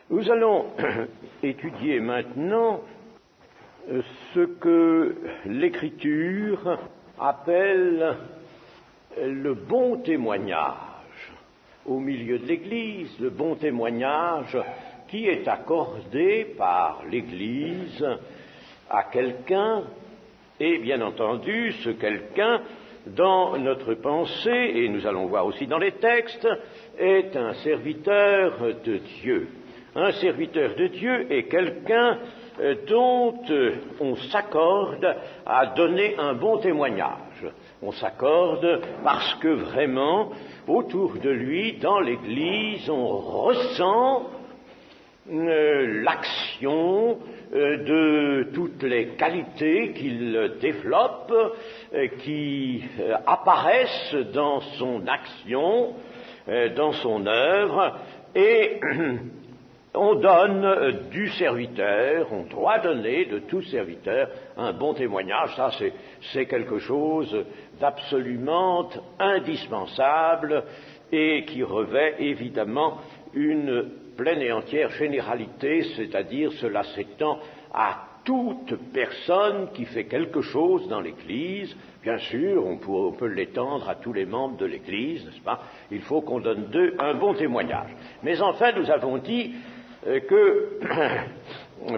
Nous allons étudier maintenant ce que l'Écriture appelle le bon témoignage au milieu de l'Église, le bon témoignage qui est accordé par l'Église à quelqu'un, et bien entendu, ce quelqu'un, dans notre pensée, et nous allons voir aussi dans les textes, est un serviteur de Dieu. Un serviteur de Dieu est quelqu'un dont on s'accorde à donner un bon témoignage. On s'accorde parce que vraiment, autour de lui, dans l'Église, on ressent l'action de toutes les qualités qu'il développe, qui apparaissent dans son action, dans son œuvre, et on donne du serviteur, on doit donner de tout serviteur un bon témoignage. Ça, c'est quelque chose d'absolument indispensable et qui revêt évidemment une pleine et entière généralité, c'est-à-dire cela s'étend à toute personne qui fait quelque chose dans l'Église. Bien sûr, on peut l'étendre à tous les membres de l'Église, n'est-ce pas? Il faut qu'on donne d'eux un bon témoignage. Mais enfin, nous avons dit que,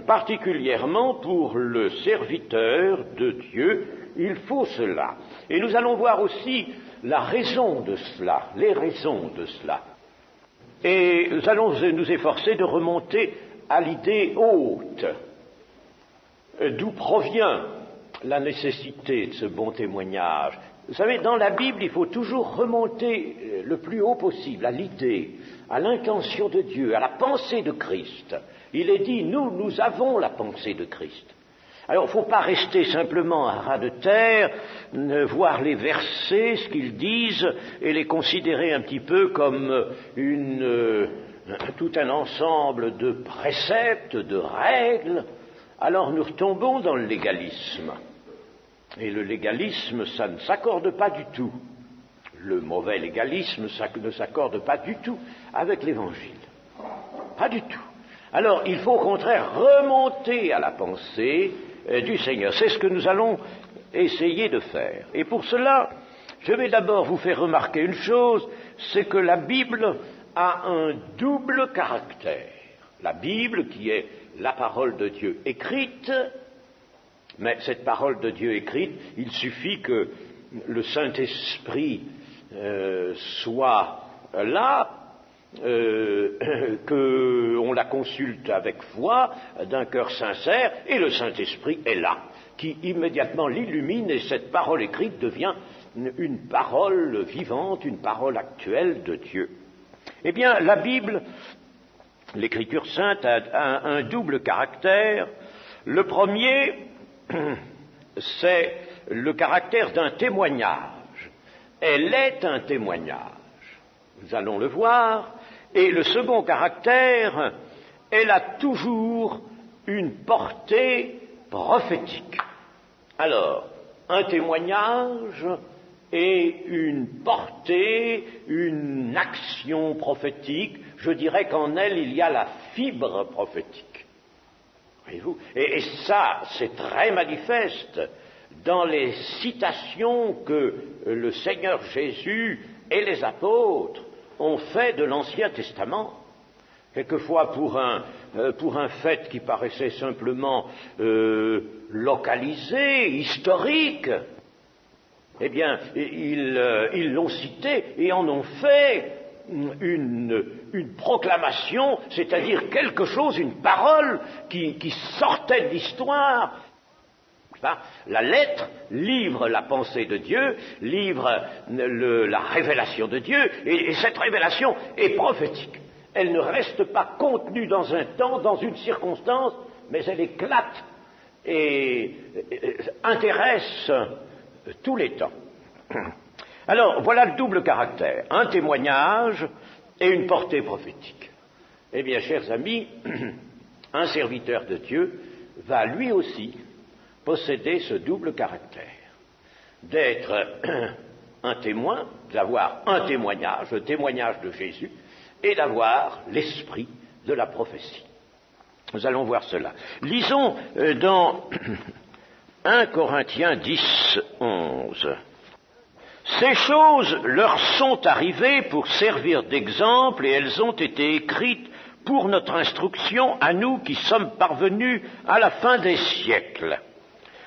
particulièrement pour le serviteur de Dieu, il faut cela. Et nous allons voir aussi la raison de cela, les raisons de cela. Et nous allons nous efforcer de remonter à l'idée haute, d'où provient la nécessité de ce bon témoignage. Vous savez, dans la Bible, il faut toujours remonter le plus haut possible à l'idée, à l'intention de Dieu, à la pensée de Christ. Il est dit, nous avons la pensée de Christ. Alors, il ne faut pas rester simplement à ras de terre, voir les versets, ce qu'ils disent, et les considérer un petit peu comme tout un ensemble de préceptes, de règles. Alors, nous retombons dans le légalisme. Et le légalisme, ça ne s'accorde pas du tout. Le mauvais légalisme, ça ne s'accorde pas du tout avec l'Évangile. Pas du tout. Alors, il faut au contraire remonter à la pensée du Seigneur. C'est ce que nous allons essayer de faire. Et pour cela, je vais d'abord vous faire remarquer une chose, c'est que la Bible a un double caractère. La Bible, qui est la parole de Dieu écrite, mais cette parole de Dieu écrite, il suffit que le Saint-Esprit soit là, qu'on la consulte avec foi, d'un cœur sincère, et le Saint-Esprit est là, qui immédiatement l'illumine, et cette parole écrite devient une parole vivante, une parole actuelle de Dieu. Eh bien, la Bible, l'Écriture sainte, a un double caractère. Le premier, c'est le caractère d'un témoignage. Elle est un témoignage. Nous allons le voir. Et le second caractère, elle a toujours une portée prophétique. Alors, un témoignage et une portée, une action prophétique, je dirais qu'en elle, il y a la fibre prophétique. Voyez-vous ? Et ça, c'est très manifeste dans les citations que le Seigneur Jésus et les apôtres ont fait de l'Ancien Testament. Quelquefois pour un fait qui paraissait simplement localisé, historique, eh bien, ils l'ont cité et en ont fait une proclamation, c'est-à-dire quelque chose, une parole qui sortait de l'histoire. La lettre livre la pensée de Dieu, livre la révélation de Dieu, et cette révélation est prophétique. Elle ne reste pas contenue dans un temps, dans une circonstance, mais elle éclate et intéresse tous les temps. Alors, voilà le double caractère, un témoignage et une portée prophétique. Eh bien, chers amis, un serviteur de Dieu va lui aussi posséder ce double caractère, d'être un témoin, d'avoir un témoignage, le témoignage de Jésus, et d'avoir l'esprit de la prophétie. Nous allons voir cela. Lisons dans 1 Corinthiens 10, 11. Ces choses leur sont arrivées pour servir d'exemple et elles ont été écrites pour notre instruction à nous qui sommes parvenus à la fin des siècles.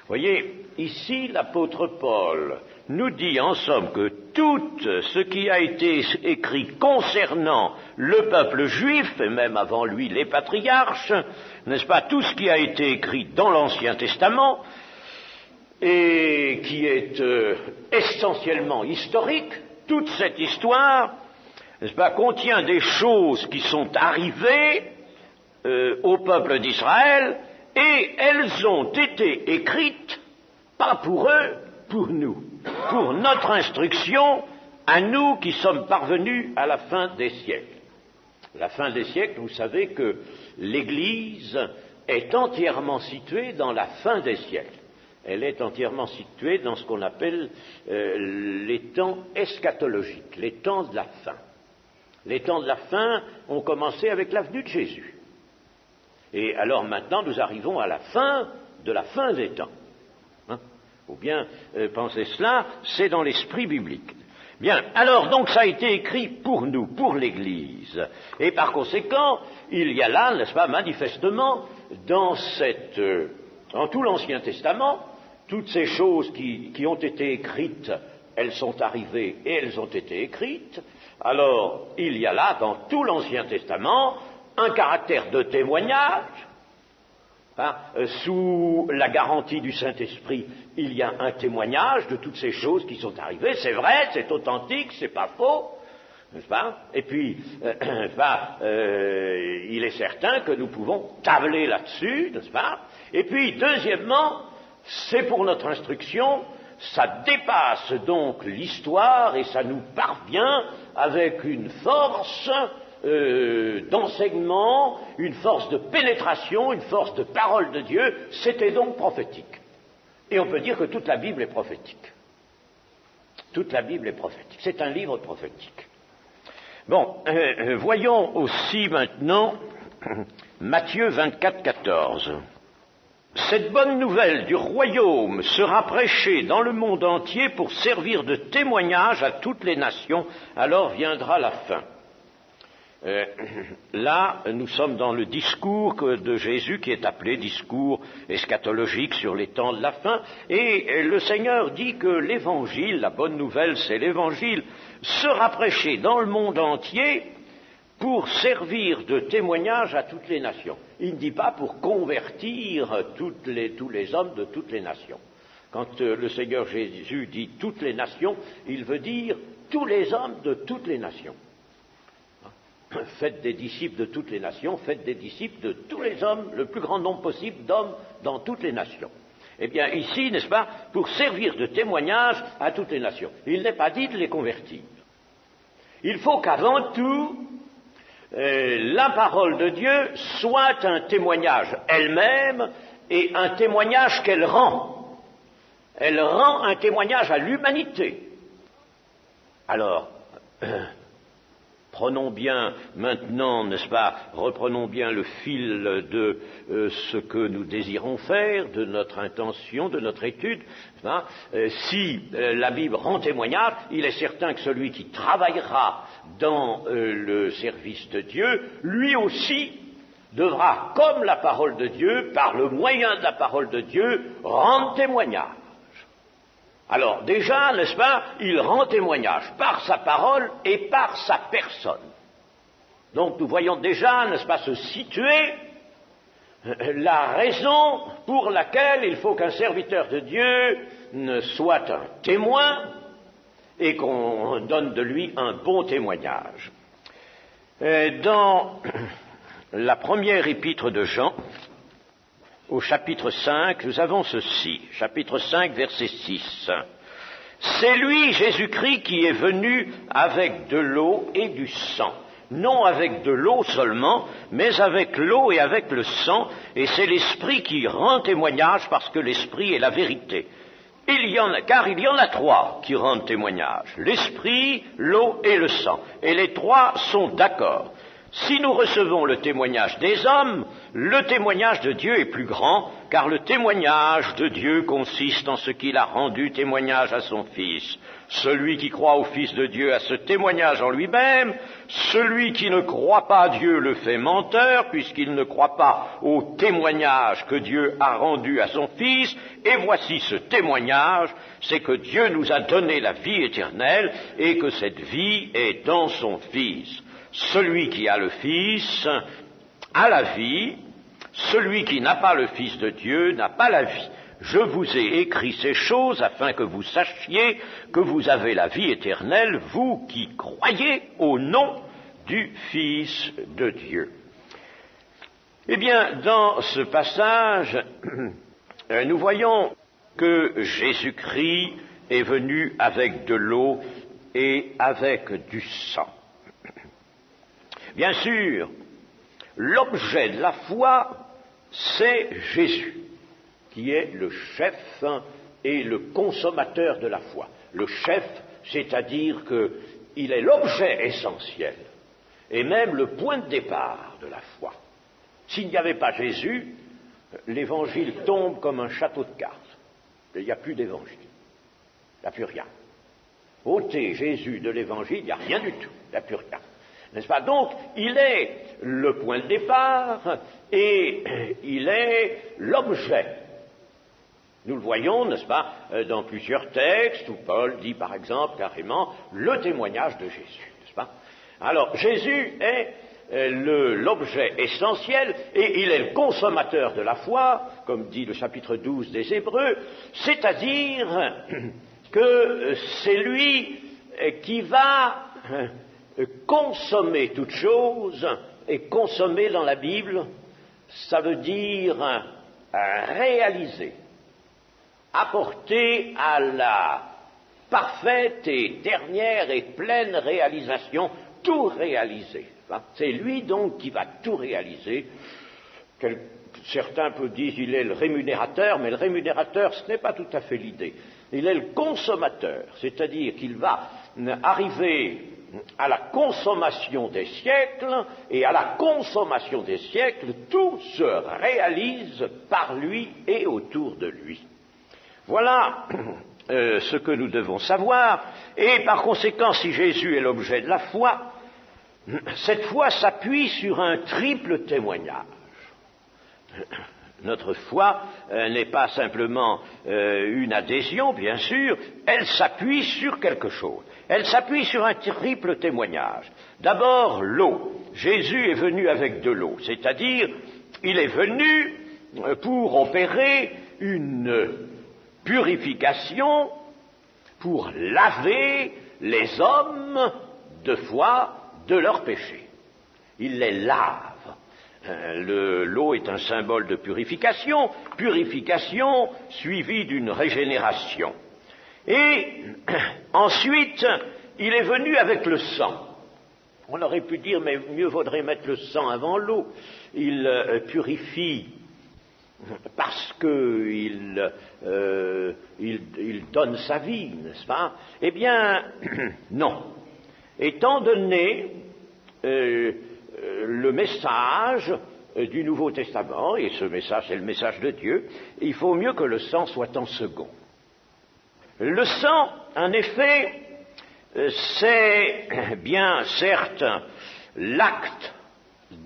Voyez, ici l'apôtre Paul nous dit en somme que tout ce qui a été écrit concernant le peuple juif, et même avant lui les patriarches, n'est-ce pas, tout ce qui a été écrit dans l'Ancien Testament, et qui est essentiellement historique, toute cette histoire, n'est-ce pas, contient des choses qui sont arrivées au peuple d'Israël, et elles ont été écrites, pas pour eux, pour nous, pour notre instruction, à nous qui sommes parvenus à la fin des siècles. La fin des siècles, vous savez que l'Église est entièrement située dans la fin des siècles. Elle est entièrement située dans ce qu'on appelle les temps eschatologiques, les temps de la fin. Les temps de la fin ont commencé avec la venue de Jésus. Et alors maintenant, nous arrivons à la fin de la fin des temps. Ou bien, pensez cela, c'est dans l'esprit biblique. Bien, alors donc ça a été écrit pour nous, pour l'Église. Et par conséquent, il y a là, n'est-ce pas, manifestement, dans tout l'Ancien Testament, toutes ces choses qui ont été écrites, elles sont arrivées et elles ont été écrites. Alors, il y a là, dans tout l'Ancien Testament, un caractère de témoignage. Sous la garantie du Saint-Esprit, il y a un témoignage de toutes ces choses qui sont arrivées. C'est vrai, c'est authentique, c'est pas faux, n'est-ce pas? Et puis, il est certain que nous pouvons tabler là-dessus, n'est-ce pas? Et puis, deuxièmement, c'est pour notre instruction, ça dépasse donc l'histoire et ça nous parvient avec une force d'enseignement, une force de pénétration, une force de parole de Dieu. C'était donc prophétique. Et on peut dire que toute la Bible est prophétique. Toute la Bible est prophétique. C'est un livre prophétique. Bon, voyons aussi maintenant Matthieu 24, 14. Cette bonne nouvelle du royaume sera prêchée dans le monde entier pour servir de témoignage à toutes les nations, alors viendra la fin. Là, nous sommes dans le discours de Jésus qui est appelé discours eschatologique sur les temps de la fin, et le Seigneur dit que l'évangile, la bonne nouvelle c'est l'évangile, sera prêché dans le monde entier pour servir de témoignage à toutes les nations. Il ne dit pas pour convertir tous les hommes de toutes les nations. Quand le Seigneur Jésus dit toutes les nations, il veut dire tous les hommes de toutes les nations. Faites des disciples de toutes les nations, faites des disciples de tous les hommes, le plus grand nombre possible d'hommes dans toutes les nations. Eh bien, ici, n'est-ce pas, pour servir de témoignage à toutes les nations. Il n'est pas dit de les convertir. Il faut qu'avant tout, la parole de Dieu soit un témoignage elle-même et un témoignage qu'elle rend. Elle rend un témoignage à l'humanité. Alors, prenons bien maintenant, n'est-ce pas, reprenons bien le fil de ce que nous désirons faire, de notre intention, de notre étude. Si la Bible rend témoignage, il est certain que celui qui travaillera dans le service de Dieu, lui aussi devra, comme la parole de Dieu, par le moyen de la parole de Dieu, rendre témoignage. Alors déjà, n'est-ce pas, il rend témoignage par sa parole et par sa personne. Donc nous voyons déjà, n'est-ce pas, se situer la raison pour laquelle il faut qu'un serviteur de Dieu soit un témoin et qu'on donne de lui un bon témoignage. Dans la première épître de Jean, au chapitre 5, nous avons ceci, chapitre 5, verset 6. C'est lui, Jésus-Christ, qui est venu avec de l'eau et du sang. Non avec de l'eau seulement, mais avec l'eau et avec le sang, et c'est l'Esprit qui rend témoignage parce que l'Esprit est la vérité. Car il y en a trois qui rendent témoignage, l'Esprit, l'eau et le sang. Et les trois sont d'accord. Si nous recevons le témoignage des hommes, le témoignage de Dieu est plus grand, car le témoignage de Dieu consiste en ce qu'il a rendu témoignage à son Fils. Celui qui croit au Fils de Dieu a ce témoignage en lui-même, celui qui ne croit pas à Dieu le fait menteur, puisqu'il ne croit pas au témoignage que Dieu a rendu à son Fils, et voici ce témoignage, c'est que Dieu nous a donné la vie éternelle, et que cette vie est dans son Fils. Celui qui a le Fils a la vie, celui qui n'a pas le Fils de Dieu n'a pas la vie. Je vous ai écrit ces choses afin que vous sachiez que vous avez la vie éternelle, vous qui croyez au nom du Fils de Dieu. Eh bien, dans ce passage, nous voyons que Jésus-Christ est venu avec de l'eau et avec du sang. Bien sûr, l'objet de la foi, c'est Jésus, qui est le chef et le consommateur de la foi. Le chef, c'est-à-dire qu'il est l'objet essentiel, et même le point de départ de la foi. S'il n'y avait pas Jésus, l'évangile tombe comme un château de cartes. Il n'y a plus d'évangile. Il n'y a plus rien. Ôtez Jésus de l'évangile, il n'y a rien du tout. Il n'y a plus rien. N'est-ce pas? Donc, il est le point de départ et il est l'objet. Nous le voyons, n'est-ce pas, dans plusieurs textes où Paul dit, par exemple, carrément, le témoignage de Jésus, n'est-ce pas? Alors, Jésus est l'objet essentiel et il est le consommateur de la foi, comme dit le chapitre 12 des Hébreux, c'est-à-dire que c'est lui qui va consommer toute chose, et consommer dans la Bible, ça veut dire réaliser, apporter à la parfaite et dernière et pleine réalisation, tout réaliser. C'est lui donc qui va tout réaliser. Certains peuvent dire qu'il est le rémunérateur, mais le rémunérateur, ce n'est pas tout à fait l'idée. Il est le consommateur, c'est-à-dire qu'il va arriver à la consommation des siècles, et à la consommation des siècles, tout se réalise par lui et autour de lui. Voilà ce que nous devons savoir, et par conséquent, si Jésus est l'objet de la foi, cette foi s'appuie sur un triple témoignage. Notre foi n'est pas simplement une adhésion, bien sûr, elle s'appuie sur quelque chose. Elle s'appuie sur un triple témoignage. D'abord, l'eau. Jésus est venu avec de l'eau, c'est-à-dire, il est venu pour opérer une purification, pour laver les hommes de foi de leurs péchés. Il les lave. L'eau est un symbole de purification, purification suivie d'une régénération. Et ensuite, il est venu avec le sang. On aurait pu dire, mais mieux vaudrait mettre le sang avant l'eau. Il purifie parce qu'il donne sa vie, n'est-ce pas? Eh bien, non. Étant donné le message du Nouveau Testament, et ce message c'est le message de Dieu, il faut mieux que le sang soit en second. Le sang, en effet, c'est bien certes l'acte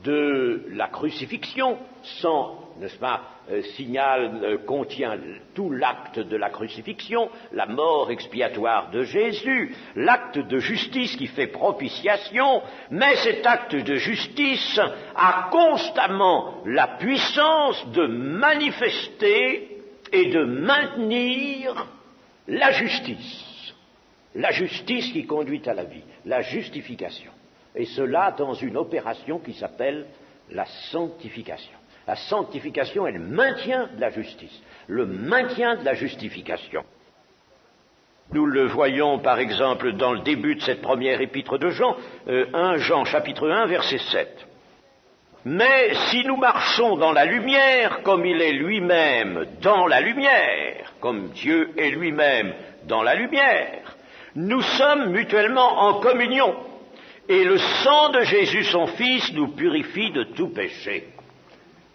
de la crucifixion, sang, n'est-ce pas, contient tout l'acte de la crucifixion, la mort expiatoire de Jésus, l'acte de justice qui fait propitiation, mais cet acte de justice a constamment la puissance de manifester et de maintenir la justice qui conduit à la vie, la justification, et cela dans une opération qui s'appelle la sanctification. La sanctification est le maintien de la justice, le maintien de la justification. Nous le voyons par exemple dans le début de cette première épître de Jean, 1 Jean chapitre 1 verset 7. Mais si nous marchons dans la lumière, comme il est lui-même dans la lumière, comme Dieu est lui-même dans la lumière, nous sommes mutuellement en communion. et le sang de Jésus son Fils nous purifie de tout péché.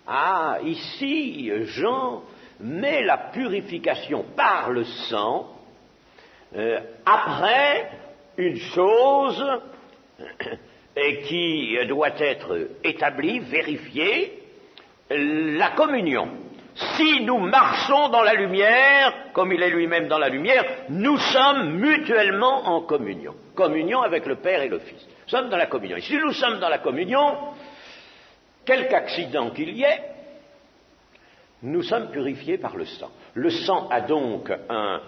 Ah, ici, Jean met la purification par le sang après une chose qui doit être établie, vérifiée, la communion. Si nous marchons dans la lumière, comme il est lui-même dans la lumière, nous sommes mutuellement en communion. Communion avec le Père et le Fils. Nous sommes dans la communion. Et si nous sommes dans la communion, quelque accident qu'il y ait, nous sommes purifiés par le sang. Le sang a donc un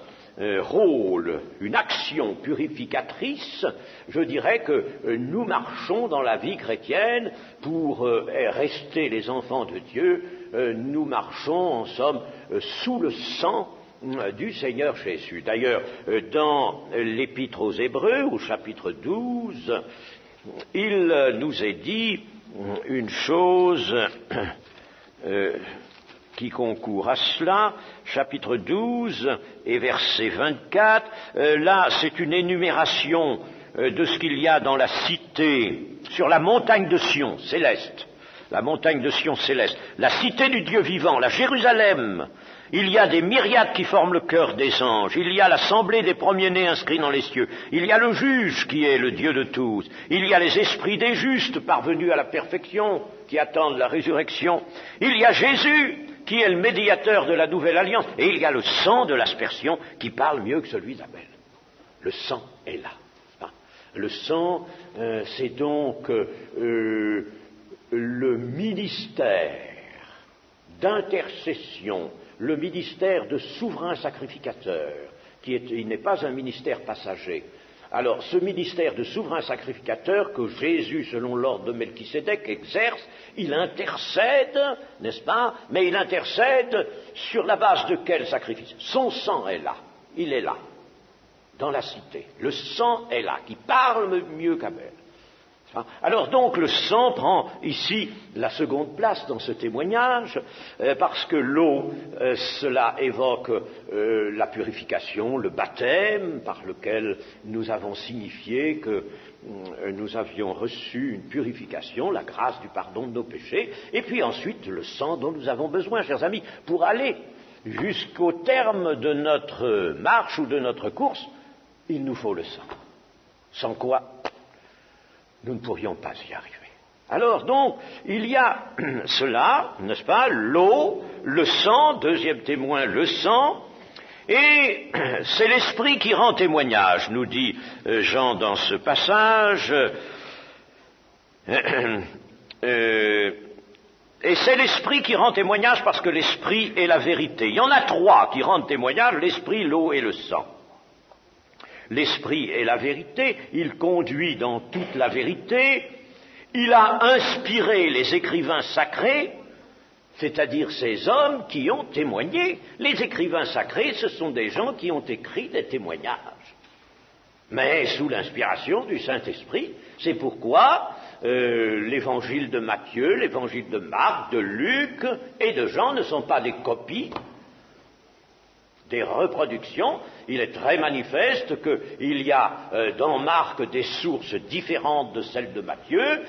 rôle, une action purificatrice. Je dirais que nous marchons dans la vie chrétienne pour rester les enfants de Dieu. Nous marchons, en somme, sous le sang du Seigneur Jésus. D'ailleurs, dans l'Épître aux Hébreux, au chapitre 12, il nous est dit une chose qui concourt à cela, chapitre 12 et verset 24. Là, c'est une énumération de ce qu'il y a dans la cité, sur la montagne de Sion céleste, la montagne de Sion céleste, la cité du Dieu vivant, la Jérusalem. Il y a des myriades qui forment le cœur des anges, il y a l'assemblée des premiers-nés inscrits dans les cieux, il y a le juge qui est le Dieu de tous, il y a les esprits des justes parvenus à la perfection, qui attendent la résurrection, il y a Jésus qui est le médiateur de la nouvelle alliance, et il y a le sang de l'aspersion qui parle mieux que celui d'Abel. Le sang est là. Le sang, c'est donc le ministère d'intercession, le ministère de souverain sacrificateur, il n'est pas un ministère passager. Alors, ce ministère de souverain sacrificateur que Jésus, selon l'ordre de Melchisédek, exerce, il intercède, n'est-ce pas? Mais il intercède sur la base de quel sacrifice? Son sang est là, il est là, dans la cité. Le sang est là, qui parle mieux qu'Abel. Alors donc le sang prend ici la seconde place dans ce témoignage, parce que l'eau, cela évoque la purification, le baptême par lequel nous avons signifié que nous avions reçu une purification, la grâce du pardon de nos péchés, et puis ensuite le sang dont nous avons besoin, chers amis, pour aller jusqu'au terme de notre marche ou de notre course, il nous faut le sang. Sans quoi nous ne pourrions pas y arriver. Alors donc, il y a cela, n'est-ce pas, l'eau, le sang, deuxième témoin, le sang, et c'est l'Esprit qui rend témoignage, nous dit Jean dans ce passage, et c'est l'Esprit qui rend témoignage parce que l'Esprit est la vérité. Il y en a trois qui rendent témoignage, l'Esprit, l'eau et le sang. L'Esprit est la vérité, il conduit dans toute la vérité, il a inspiré les écrivains sacrés, c'est-à-dire ces hommes qui ont témoigné. Les écrivains sacrés, ce sont des gens qui ont écrit des témoignages, mais sous l'inspiration du Saint-Esprit. C'est pourquoi l'évangile de Matthieu, l'évangile de Marc, de Luc et de Jean ne sont pas des copies, des reproductions. Il est très manifeste qu'il y a dans Marc des sources différentes de celles de Matthieu,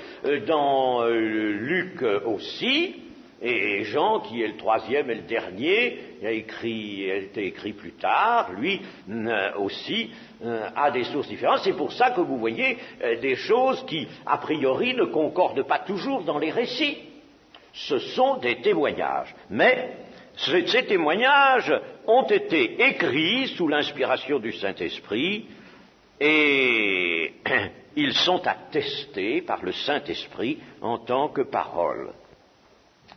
dans Luc aussi, et Jean, qui est le troisième et le dernier, a été écrit plus tard, lui aussi a des sources différentes. C'est pour ça que vous voyez des choses qui, a priori, ne concordent pas toujours dans les récits. Ce sont des témoignages, mais ces témoignages ont été écrits sous l'inspiration du Saint-Esprit et ils sont attestés par le Saint-Esprit en tant que parole.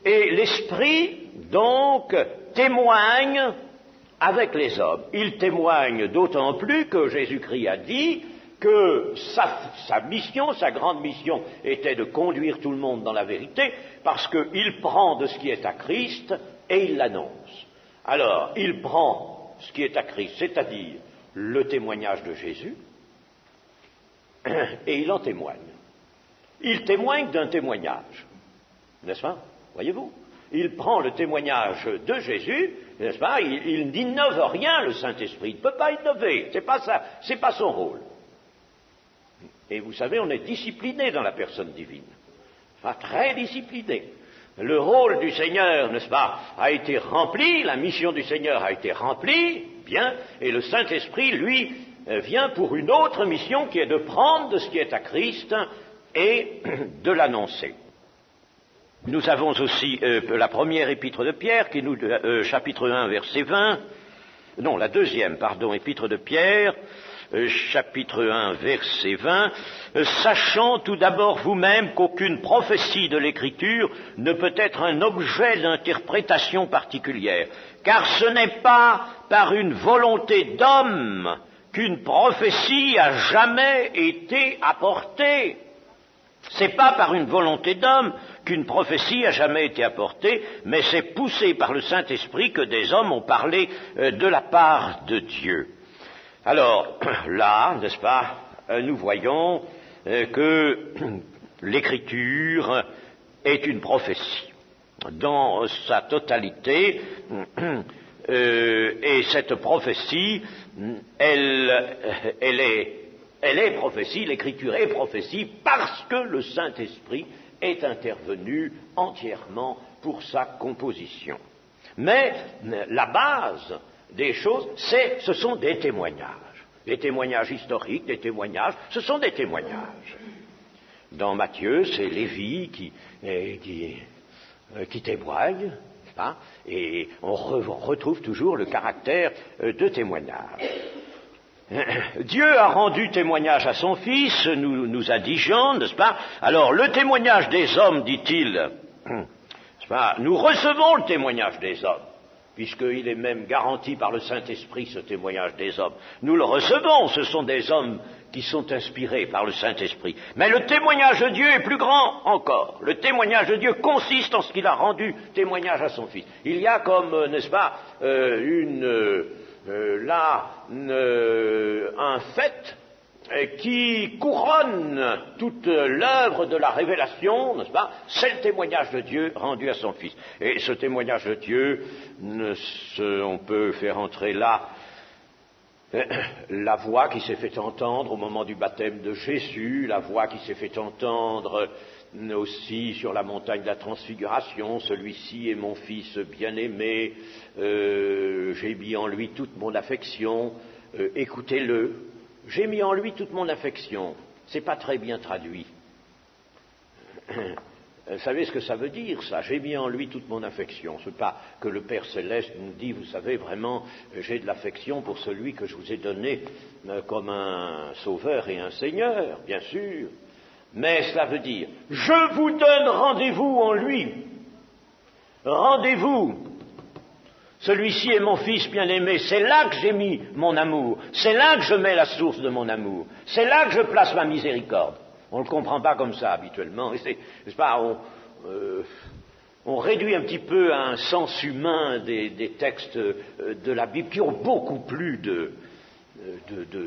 Et l'Esprit, donc, témoigne avec les hommes. Il témoigne d'autant plus que Jésus-Christ a dit que sa mission, sa grande mission, était de conduire tout le monde dans la vérité, parce qu'il prend de ce qui est à Christ et il l'annonce. Alors, il prend ce qui est à Christ, c'est-à-dire le témoignage de Jésus, et il en témoigne. Il témoigne d'un témoignage, n'est-ce pas? Voyez-vous? Il prend le témoignage de Jésus, n'est-ce pas? Il n'innove rien, le Saint-Esprit. Il ne peut pas innover. C'est pas ça, c'est pas son rôle. Et vous savez, on est discipliné dans la personne divine. Enfin, très discipliné. Le rôle du Seigneur, n'est-ce pas, a été rempli, la mission du Seigneur a été remplie, bien, et le Saint-Esprit, lui, vient pour une autre mission qui est de prendre de ce qui est à Christ et de l'annoncer. Nous avons aussi la première épître de Pierre, chapitre 1, verset 20, non, la deuxième, épître de Pierre, chapitre 1, verset 20, sachant tout d'abord vous-même qu'aucune prophétie de l'Écriture ne peut être un objet d'interprétation particulière, car ce n'est pas par une volonté d'homme qu'une prophétie a jamais été apportée. C'est pas par une volonté d'homme qu'une prophétie a jamais été apportée, mais c'est poussé par le Saint-Esprit que des hommes ont parlé de la part de Dieu. Alors, là, n'est-ce pas, nous voyons que l'Écriture est une prophétie dans sa totalité, et cette prophétie, elle est prophétie, l'Écriture est prophétie parce que le Saint-Esprit est intervenu entièrement pour sa composition. Mais la base des choses, ce sont des témoignages historiques, des témoignages, ce sont des témoignages. Dans Matthieu, c'est Lévi qui témoigne, hein, et on retrouve toujours le caractère de témoignage. Dieu a rendu témoignage à son Fils, nous a dit Jean, n'est-ce pas? Alors, le témoignage des hommes, dit-il, n'est-ce pas, nous recevons le témoignage des hommes, puisqu'il est même garanti par le Saint-Esprit, ce témoignage des hommes. Nous le recevons, ce sont des hommes qui sont inspirés par le Saint-Esprit. Mais le témoignage de Dieu est plus grand encore. Le témoignage de Dieu consiste en ce qu'il a rendu témoignage à son Fils. Il y a comme, n'est-ce pas, un fait qui couronne toute l'œuvre de la révélation, n'est-ce pas? C'est le témoignage de Dieu rendu à son Fils. Et ce témoignage de Dieu, on peut faire entrer là la voix qui s'est fait entendre au moment du baptême de Jésus, la voix qui s'est fait entendre aussi sur la montagne de la transfiguration, celui-ci est mon Fils bien-aimé, j'ai mis en lui toute mon affection, écoutez-le. J'ai mis en lui toute mon affection. C'est pas très bien traduit. Vous savez ce que ça veut dire, ça? J'ai mis en lui toute mon affection. C'est pas que le Père Céleste nous dit, vous savez, vraiment, j'ai de l'affection pour celui que je vous ai donné comme un sauveur et un Seigneur, bien sûr. Mais cela veut dire, je vous donne rendez-vous en lui. Rendez-vous. Celui-ci est mon Fils bien-aimé, c'est là que j'ai mis mon amour, c'est là que je mets la source de mon amour, c'est là que je place ma miséricorde. On ne le comprend pas comme ça habituellement, n'est-ce pas, on réduit un petit peu à un sens humain des textes de la Bible qui ont beaucoup plus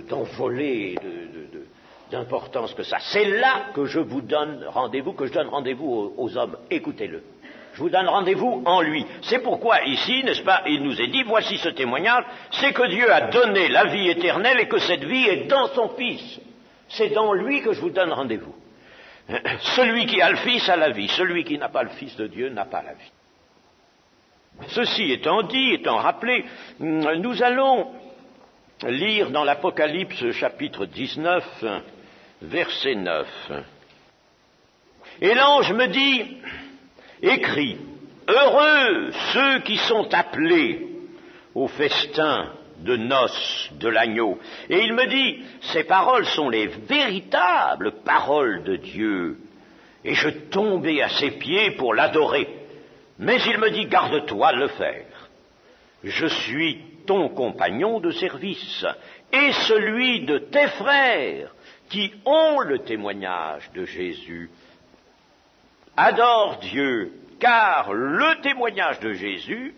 d'envolée, d'importance que ça. C'est là que je vous donne rendez-vous, que je donne rendez-vous aux hommes, écoutez-le. Je vous donne rendez-vous en lui. C'est pourquoi ici, n'est-ce pas, il nous est dit, voici ce témoignage, c'est que Dieu a donné la vie éternelle et que cette vie est dans son Fils. C'est dans lui que je vous donne rendez-vous. Celui qui a le Fils a la vie, celui qui n'a pas le Fils de Dieu n'a pas la vie. Ceci étant dit, étant rappelé, nous allons lire dans l'Apocalypse chapitre 19, verset 9. Et l'ange me dit, écrit, heureux ceux qui sont appelés au festin de noces de l'agneau. Et il me dit, ces paroles sont les véritables paroles de Dieu. Et je tombai à ses pieds pour l'adorer. Mais il me dit, garde-toi de le faire. Je suis ton compagnon de service et celui de tes frères qui ont le témoignage de Jésus. Adore Dieu, car le témoignage de Jésus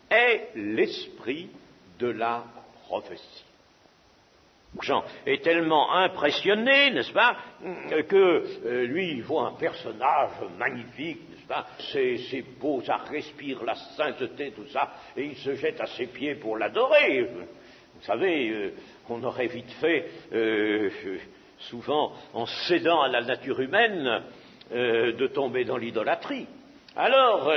est l'esprit de la prophétie. Jean est tellement impressionné, n'est-ce pas, que lui, il voit un personnage magnifique, n'est-ce pas, c'est beau, ça respire la sainteté, tout ça, et il se jette à ses pieds pour l'adorer. Vous savez, on aurait vite fait souvent en cédant à la nature humaine, de tomber dans l'idolâtrie. Alors,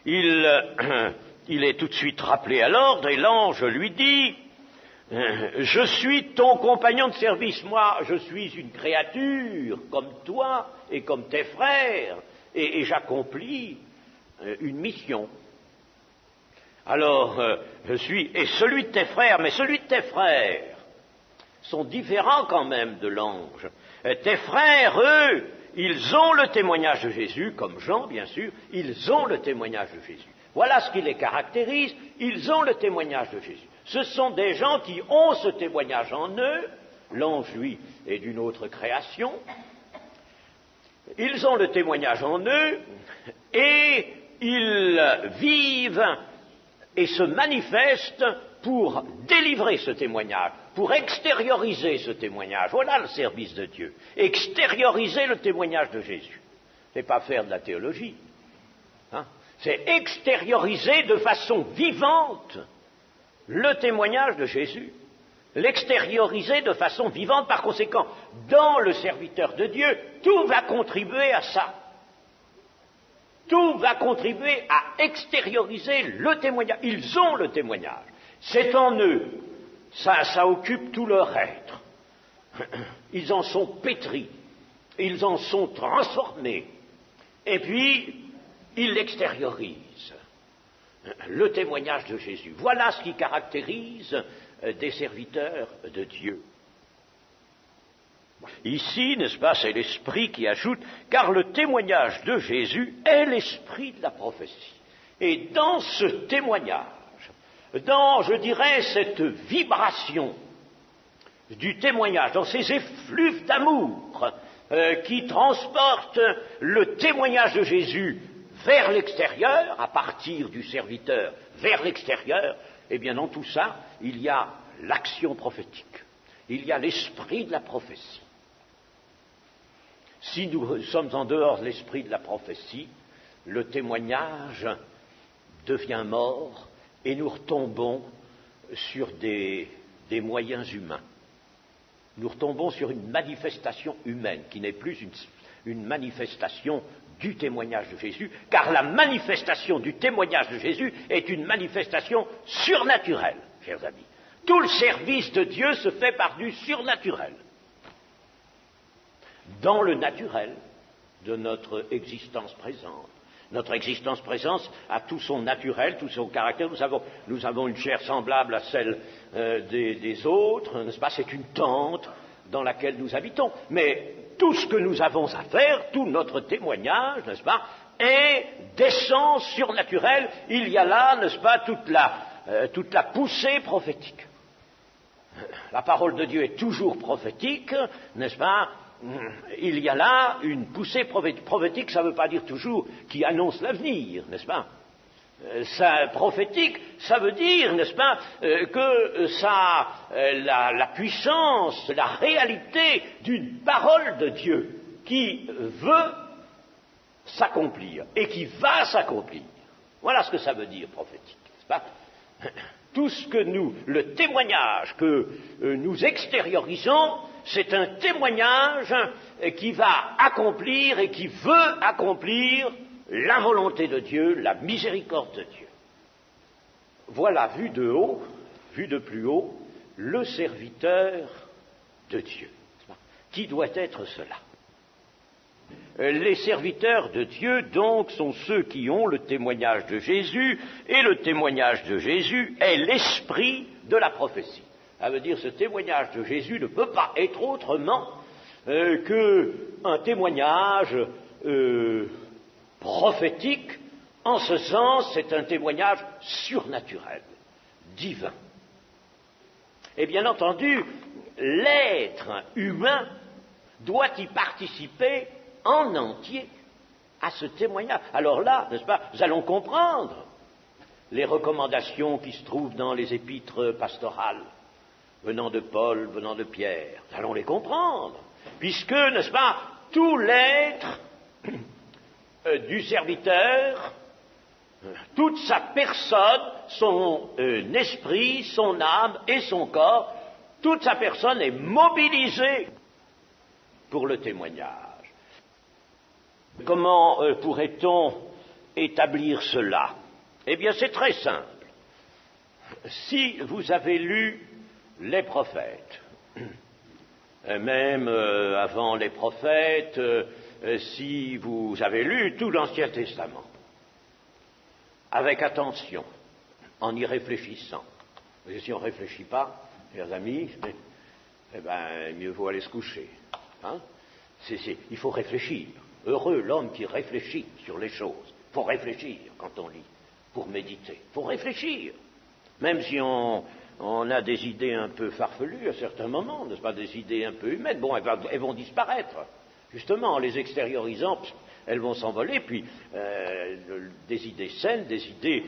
il est tout de suite rappelé à l'ordre et l'ange lui dit « Je suis ton compagnon de service, moi je suis une créature comme toi et comme tes frères et j'accomplis une mission. Alors, je suis, et celui de tes frères, mais celui de tes frères sont différents quand même de l'ange. Tes frères, eux, ils ont le témoignage de Jésus, comme Jean, bien sûr, ils ont le témoignage de Jésus. Voilà ce qui les caractérise, ils ont le témoignage de Jésus. Ce sont des gens qui ont ce témoignage en eux, l'ange, lui, est d'une autre création, ils ont le témoignage en eux, et ils vivent et se manifestent pour délivrer ce témoignage, pour extérioriser ce témoignage. Voilà le service de Dieu. Extérioriser le témoignage de Jésus. Ce n'est pas faire de la théologie. C'est extérioriser de façon vivante le témoignage de Jésus. L'extérioriser de façon vivante, par conséquent, dans le serviteur de Dieu, tout va contribuer à ça. Tout va contribuer à extérioriser le témoignage. Ils ont le témoignage. C'est en eux. Ça occupe tout leur être. Ils en sont pétris. Ils en sont transformés. Et puis, ils l'extériorisent. Le témoignage de Jésus. Voilà ce qui caractérise des serviteurs de Dieu. Ici, n'est-ce pas, c'est l'Esprit qui ajoute, car le témoignage de Jésus est l'esprit de la prophétie. Et dans ce témoignage, dans, je dirais, cette vibration du témoignage, dans ces effluves d'amour qui transportent le témoignage de Jésus vers l'extérieur, à partir du serviteur vers l'extérieur, eh bien dans tout ça, il y a l'action prophétique, il y a l'esprit de la prophétie. Si nous sommes en dehors de l'esprit de la prophétie, le témoignage devient mort et nous retombons sur des moyens humains. Nous retombons sur une manifestation humaine qui n'est plus une manifestation du témoignage de Jésus, car la manifestation du témoignage de Jésus est une manifestation surnaturelle, chers amis. Tout le service de Dieu se fait par du surnaturel. Dans le naturel de notre existence présente. Notre existence présente a tout son naturel, tout son caractère. Nous avons une chair semblable à celle des autres, n'est-ce pas? C'est une tente dans laquelle nous habitons. Mais tout ce que nous avons à faire, tout notre témoignage, n'est-ce pas, est d'essence surnaturelle. Il y a là, n'est-ce pas, toute la poussée prophétique. La parole de Dieu est toujours prophétique, n'est-ce pas? Il y a là une poussée prophétique, ça ne veut pas dire toujours qui annonce l'avenir, n'est-ce pas? Prophétique, ça veut dire, n'est-ce pas, que la puissance, la réalité d'une parole de Dieu qui veut s'accomplir et qui va s'accomplir. Voilà ce que ça veut dire prophétique, n'est-ce pas? Tout ce que le témoignage que nous extériorisons, c'est un témoignage qui va accomplir et qui veut accomplir la volonté de Dieu, la miséricorde de Dieu. Voilà, vu de haut, vu de plus haut, le serviteur de Dieu. Qui doit être cela? Les serviteurs de Dieu, donc, sont ceux qui ont le témoignage de Jésus, et le témoignage de Jésus est l'esprit de la prophétie. Ça veut dire, ce témoignage de Jésus ne peut pas être autrement qu'un témoignage prophétique. En ce sens, c'est un témoignage surnaturel, divin. Et bien entendu, l'être humain doit y participer en entier à ce témoignage. Alors là, n'est-ce pas, nous allons comprendre les recommandations qui se trouvent dans les épîtres pastorales, venant de Paul, venant de Pierre. Nous allons les comprendre, puisque, n'est-ce pas, tout l'être du serviteur, toute sa personne, son esprit, son âme et son corps, Toute sa personne est mobilisée pour le témoignage. Comment pourrait-on établir cela? Eh bien, c'est très simple. Si vous avez lu les prophètes, même avant les prophètes, si vous avez lu tout l'Ancien Testament, avec attention, en y réfléchissant, parce que si on ne réfléchit pas, chers amis, eh ben, mieux vaut aller se coucher. Hein? Il faut réfléchir. Heureux l'homme qui réfléchit sur les choses. Il faut réfléchir quand on lit, pour méditer. Il faut réfléchir. Même si on a des idées un peu farfelues à certains moments, n'est-ce pas, des idées un peu humaines, bon, elles vont disparaître. Justement, en les extériorisant, elles vont s'envoler, puis des idées saines, des idées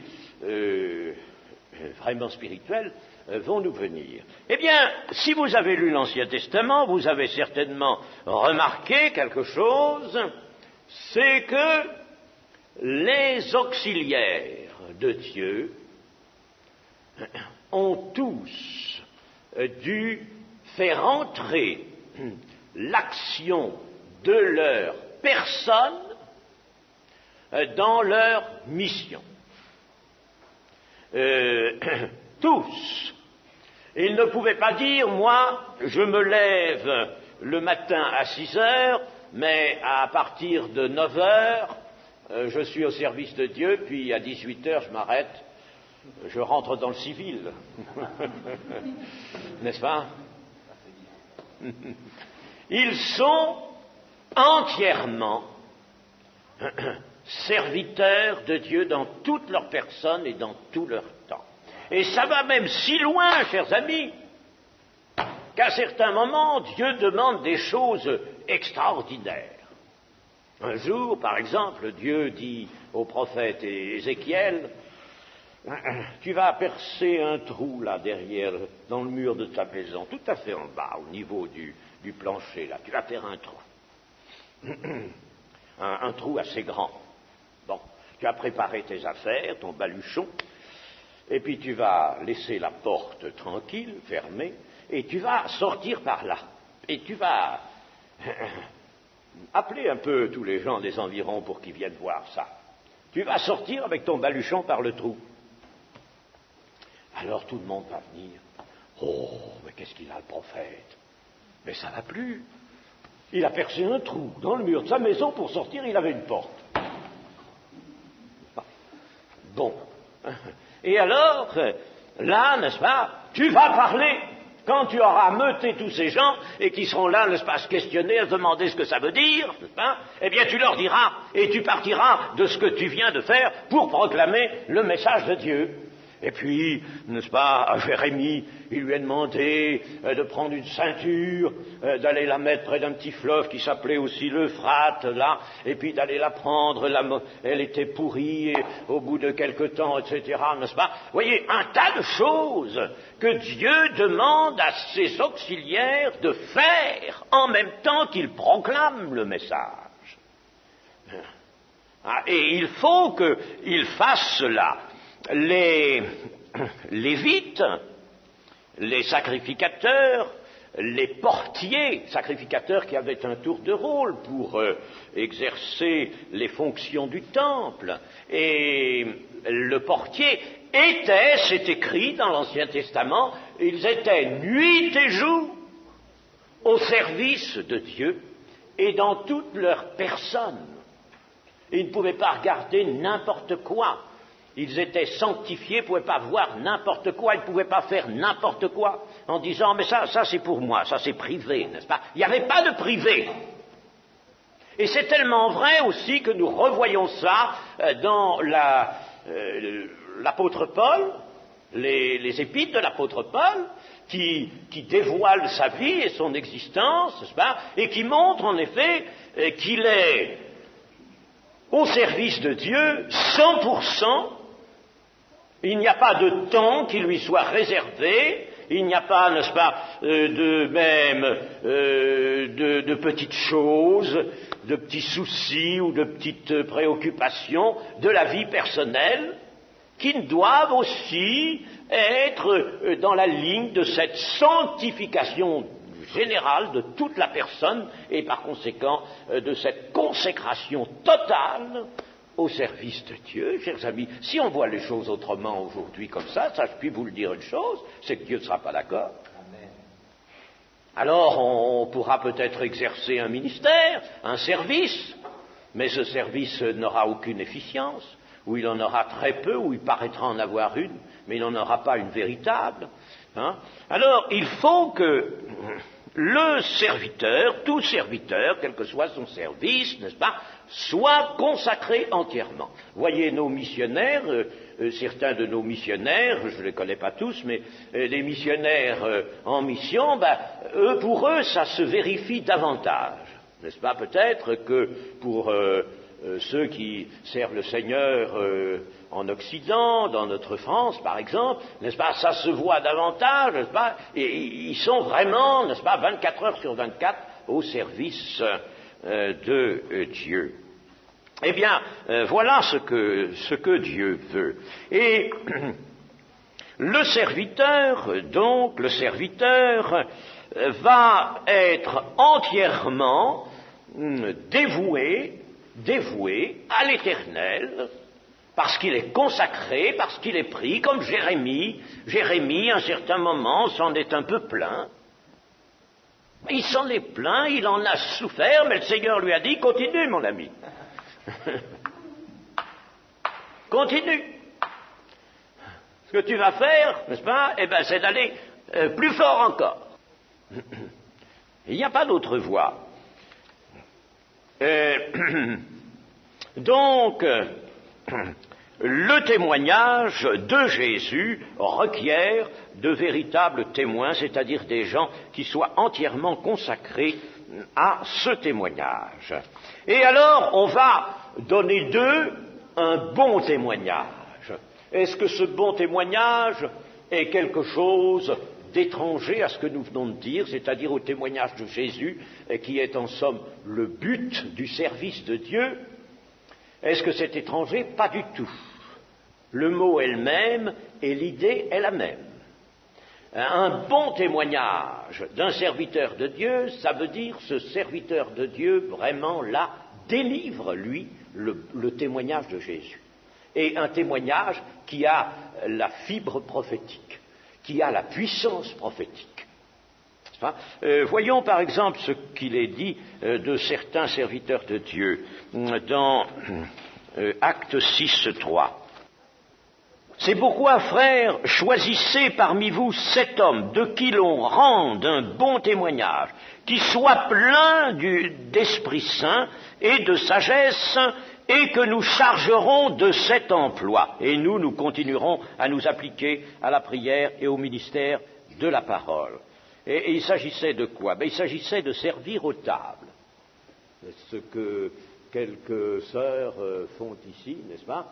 vraiment spirituelles vont nous venir. Eh bien, si vous avez lu l'Ancien Testament, vous avez certainement remarqué quelque chose, c'est que les auxiliaires de Dieu ont tous dû faire entrer l'action de leur personne dans leur mission. Tous. Ils ne pouvaient pas dire, moi, je me lève le matin à 6 heures, mais à partir de 9 heures, je suis au service de Dieu, puis à 18 heures, je m'arrête, je rentre dans le civil. N'est-ce pas? Ils sont entièrement serviteurs de Dieu dans toute leur personne et dans tout leur temps. Et ça va même si loin, chers amis, qu'à certains moments, Dieu demande des choses extraordinaires. Un jour, par exemple, Dieu dit au prophète Ézéchiel, tu vas percer un trou là derrière, dans le mur de ta maison, tout à fait en bas, au niveau du plancher, là. Tu vas faire un trou. Un trou assez grand. Bon, tu as préparé tes affaires, ton baluchon, et puis tu vas laisser la porte tranquille, fermée, et tu vas sortir par là. Et tu vas appeler un peu tous les gens des environs pour qu'ils viennent voir ça. Tu vas sortir avec ton baluchon par le trou. Alors tout le monde va venir. Oh, mais qu'est-ce qu'il a, le prophète? Mais ça va plus. Il a percé un trou dans le mur de sa maison pour sortir, il avait une porte. Bon. Et alors, là, n'est-ce pas, tu vas parler. Quand tu auras meuté tous ces gens et qui seront là, n'est-ce pas, à se questionner, à se demander ce que ça veut dire, n'est-ce pas, eh bien tu leur diras et tu partiras de ce que tu viens de faire pour proclamer le message de Dieu. Et puis, n'est-ce pas, à Jérémie, il lui a demandé de prendre une ceinture, d'aller la mettre près d'un petit fleuve qui s'appelait aussi l'Euphrate, là, et puis d'aller la prendre, elle était pourrie, et au bout de quelque temps, etc., n'est-ce pas? Vous voyez, un tas de choses que Dieu demande à ses auxiliaires de faire en même temps qu'il proclame le message. Et il faut qu'il fasse cela. Les Lévites, les sacrificateurs, les portiers, sacrificateurs qui avaient un tour de rôle pour exercer les fonctions du temple, et le portier était, c'est écrit dans l'Ancien Testament, ils étaient nuit et jour au service de Dieu et dans toute leur personne. Ils ne pouvaient pas regarder n'importe quoi. Ils étaient sanctifiés, ils ne pouvaient pas voir n'importe quoi, ils ne pouvaient pas faire n'importe quoi, en disant, mais ça c'est pour moi, ça c'est privé, n'est-ce pas? Il n'y avait pas de privé. Et c'est tellement vrai aussi que nous revoyons ça dans l'apôtre Paul, les épîtres de l'apôtre Paul, qui dévoilent sa vie et son existence, n'est-ce pas? Et qui montrent en effet qu'il est au service de Dieu 100%. Il n'y a pas de temps qui lui soit réservé, il n'y a pas, n'est-ce pas, de petites choses, de petits soucis ou de petites préoccupations de la vie personnelle. qui doivent aussi être dans la ligne de cette sanctification générale de toute la personne et par conséquent de cette consécration totale au service de Dieu. Chers amis, si on voit les choses autrement aujourd'hui comme ça, je puis vous le dire une chose, c'est que Dieu ne sera pas d'accord. Alors on pourra peut-être exercer un ministère, un service, mais ce service n'aura aucune efficience, ou il en aura très peu, ou il paraîtra en avoir une, mais il n'en aura pas une véritable. Alors il faut que le serviteur, tout serviteur, quel que soit son service, n'est-ce pas, soit consacré entièrement. Voyez nos missionnaires, certains de nos missionnaires, je ne les connais pas tous, mais les missionnaires en mission, pour eux, ça se vérifie davantage. N'est-ce pas, peut-être que pour ceux qui servent le Seigneur en Occident, dans notre France par exemple, n'est-ce pas, ça se voit davantage, n'est-ce pas, et ils sont vraiment, n'est-ce pas, 24 heures sur 24 au service de Dieu. Eh bien, voilà ce que Dieu veut. Et le serviteur va être entièrement dévoué à l'Éternel, parce qu'il est consacré, parce qu'il est pris, comme Jérémie. Jérémie, à un certain moment, s'en est un peu plaint. Il s'en est plaint, il en a souffert, mais le Seigneur lui a dit, continue mon ami. Continue. Ce que tu vas faire, n'est-ce pas, c'est d'aller plus fort encore. Il n'y a pas d'autre voie. Donc, le témoignage de Jésus requiert de véritables témoins, c'est-à-dire des gens qui soient entièrement consacrés à ce témoignage. Et alors, on va donner d'eux un bon témoignage. Est-ce que ce bon témoignage est quelque chose d'étranger à ce que nous venons de dire, c'est-à-dire au témoignage de Jésus, qui est en somme le but du service de Dieu? Est-ce que c'est étranger? Pas du tout. Le mot est le même et l'idée est la même. Un bon témoignage d'un serviteur de Dieu, ça veut dire ce serviteur de Dieu vraiment là délivre, lui, le témoignage de Jésus. Et un témoignage qui a la fibre prophétique, qui a la puissance prophétique. Voyons par exemple ce qu'il est dit de certains serviteurs de Dieu dans Actes 6:3. C'est pourquoi, frères, choisissez parmi vous 7 hommes de qui l'on rende un bon témoignage, qui soit plein d'Esprit Saint et de sagesse, et que nous chargerons de cet emploi. Et nous continuerons à nous appliquer à la prière et au ministère de la parole. Et il s'agissait de quoi? Il s'agissait de servir aux tables. Ce que quelques sœurs font ici, n'est-ce pas,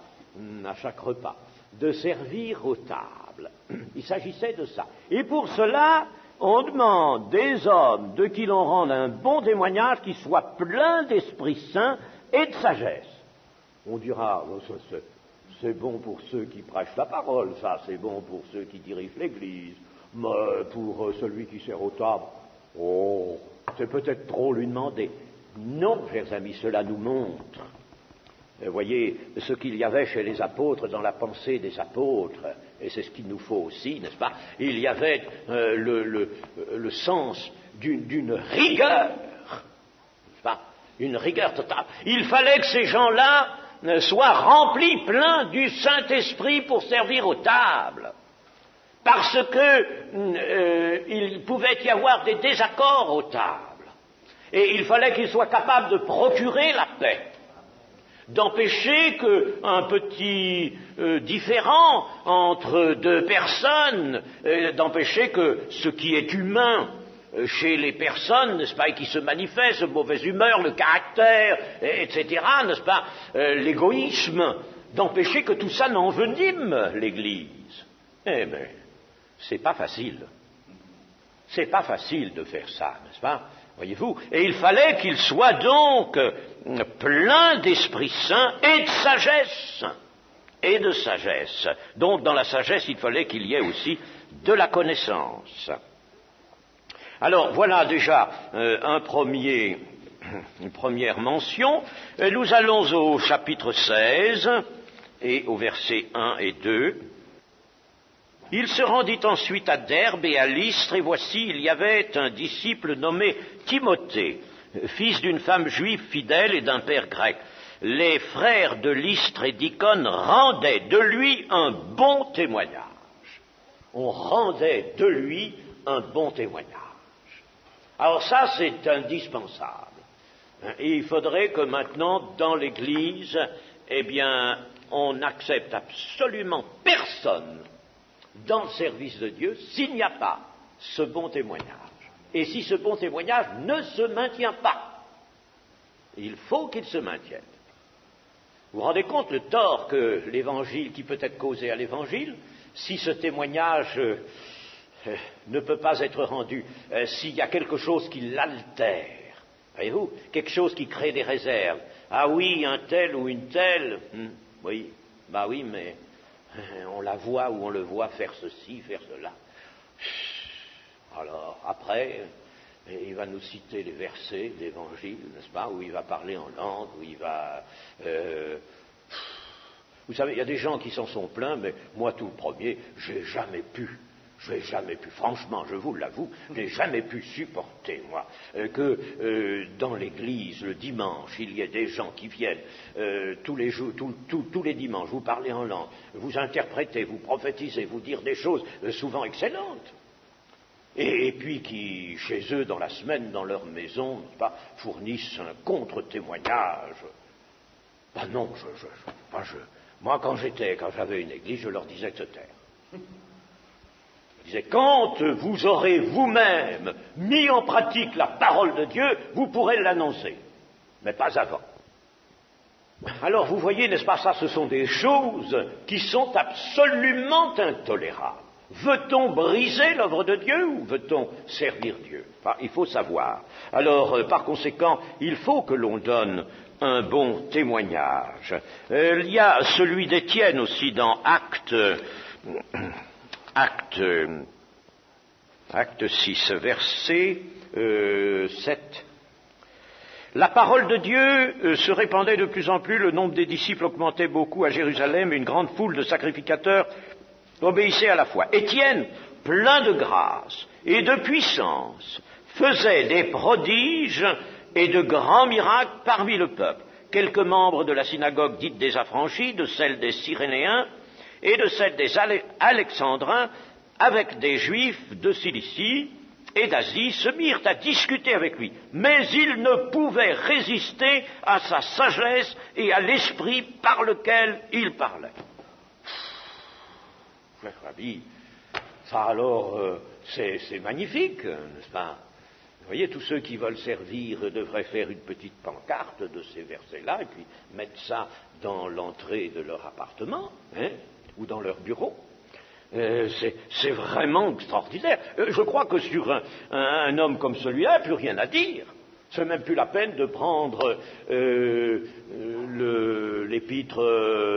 à chaque repas. De servir aux tables. Il s'agissait de ça. Et pour cela, on demande des hommes de qui l'on rende un bon témoignage qui soit plein d'Esprit Saint et de sagesse. On dira, c'est bon pour ceux qui prêchent la parole, ça, c'est bon pour ceux qui dirigent l'Église, mais pour celui qui sert aux tables, c'est peut-être trop lui demander. Non, chers amis, cela nous montre, voyez, ce qu'il y avait chez les apôtres dans la pensée des apôtres, et c'est ce qu'il nous faut aussi, n'est-ce pas? Il y avait le sens d'une rigueur, n'est-ce pas? Une rigueur totale. Il fallait que ces gens-là soient remplis, pleins du Saint-Esprit pour servir aux tables. Parce que il pouvait y avoir des désaccords aux tables. Et il fallait qu'ils soient capables de procurer la paix. D'empêcher qu'un petit différend entre deux personnes, d'empêcher que ce qui est humain chez les personnes, n'est-ce pas, et qui se manifeste, mauvaise humeur, le caractère, etc., n'est-ce pas, l'égoïsme, d'empêcher que tout ça n'envenime l'Église. Eh bien, c'est pas facile. C'est pas facile de faire ça, n'est-ce pas, voyez-vous. Et il fallait qu'il soit donc plein d'Esprit Saint et de sagesse. et de sagesse. Donc dans la sagesse, il fallait qu'il y ait aussi de la connaissance. Alors voilà déjà une première mention. Nous allons au chapitre 16 et au verset 1 et 2. Il se rendit ensuite à Derbe et à Lystre, et voici, il y avait un disciple nommé Timothée, fils d'une femme juive fidèle et d'un père grec. Les frères de Lystre et d'Icône rendaient de lui un bon témoignage. On rendait de lui un bon témoignage. Alors ça, c'est indispensable. Et il faudrait que maintenant, dans l'Église, eh bien, on n'accepte absolument personne dans le service de Dieu s'il n'y a pas ce bon témoignage. Et si ce bon témoignage ne se maintient pas, il faut qu'il se maintienne. Vous vous rendez compte le tort que l'Évangile, qui peut être causé à l'Évangile, si ce témoignage ne peut pas être rendu, s'il y a quelque chose qui l'altère, voyez-vous, quelque chose qui crée des réserves. Ah oui, un tel ou une telle, oui, bah oui, mais on la voit ou on le voit faire ceci, faire cela. Alors, après, il va nous citer les versets de l'Évangile, n'est-ce pas, où il va parler en langue, où il va... Vous savez, il y a des gens qui s'en sont plaints, mais moi, tout le premier, j'ai jamais pu, franchement, je vous l'avoue, j'ai jamais pu supporter, moi, que dans l'église, le dimanche, il y ait des gens qui viennent tous les jours, tous les dimanches, vous parlez en langue, vous interprétez, vous prophétisez, vous dire des choses souvent excellentes. Et puis qui, chez eux, dans la semaine, dans leur maison, n'est-ce pas, fournissent un contre-témoignage. Ben non, moi, quand j'avais une église, je leur disais de se taire. Je disais, quand vous aurez vous-même mis en pratique la parole de Dieu, vous pourrez l'annoncer, mais pas avant. Alors, vous voyez, n'est-ce pas, ça, ce sont des choses qui sont absolument intolérables. Veut-on briser l'œuvre de Dieu ou veut-on servir Dieu? Enfin, il faut savoir. Alors, par conséquent, il faut que l'on donne un bon témoignage. Il y a celui d'Étienne aussi dans Acte 6, verset 7. La parole de Dieu se répandait de plus en plus, le nombre des disciples augmentait beaucoup à Jérusalem, et une grande foule de sacrificateurs obéissait à la foi. Étienne, plein de grâce et de puissance, faisait des prodiges et de grands miracles parmi le peuple. Quelques membres de la synagogue dite des affranchis, de celle des Cyrénéens et de celle des Alexandrins, avec des Juifs de Cilicie et d'Asie, se mirent à discuter avec lui. Mais ils ne pouvaient résister à sa sagesse et à l'esprit par lequel il parlait. Frère Rabbi, ça alors, c'est magnifique, n'est-ce pas? Vous voyez, tous ceux qui veulent servir devraient faire une petite pancarte de ces versets-là et puis mettre ça dans l'entrée de leur appartement, ou dans leur bureau. C'est vraiment extraordinaire. Je crois que sur un homme comme celui-là, il n'y a plus rien à dire. C'est même plus la peine de prendre l'épître,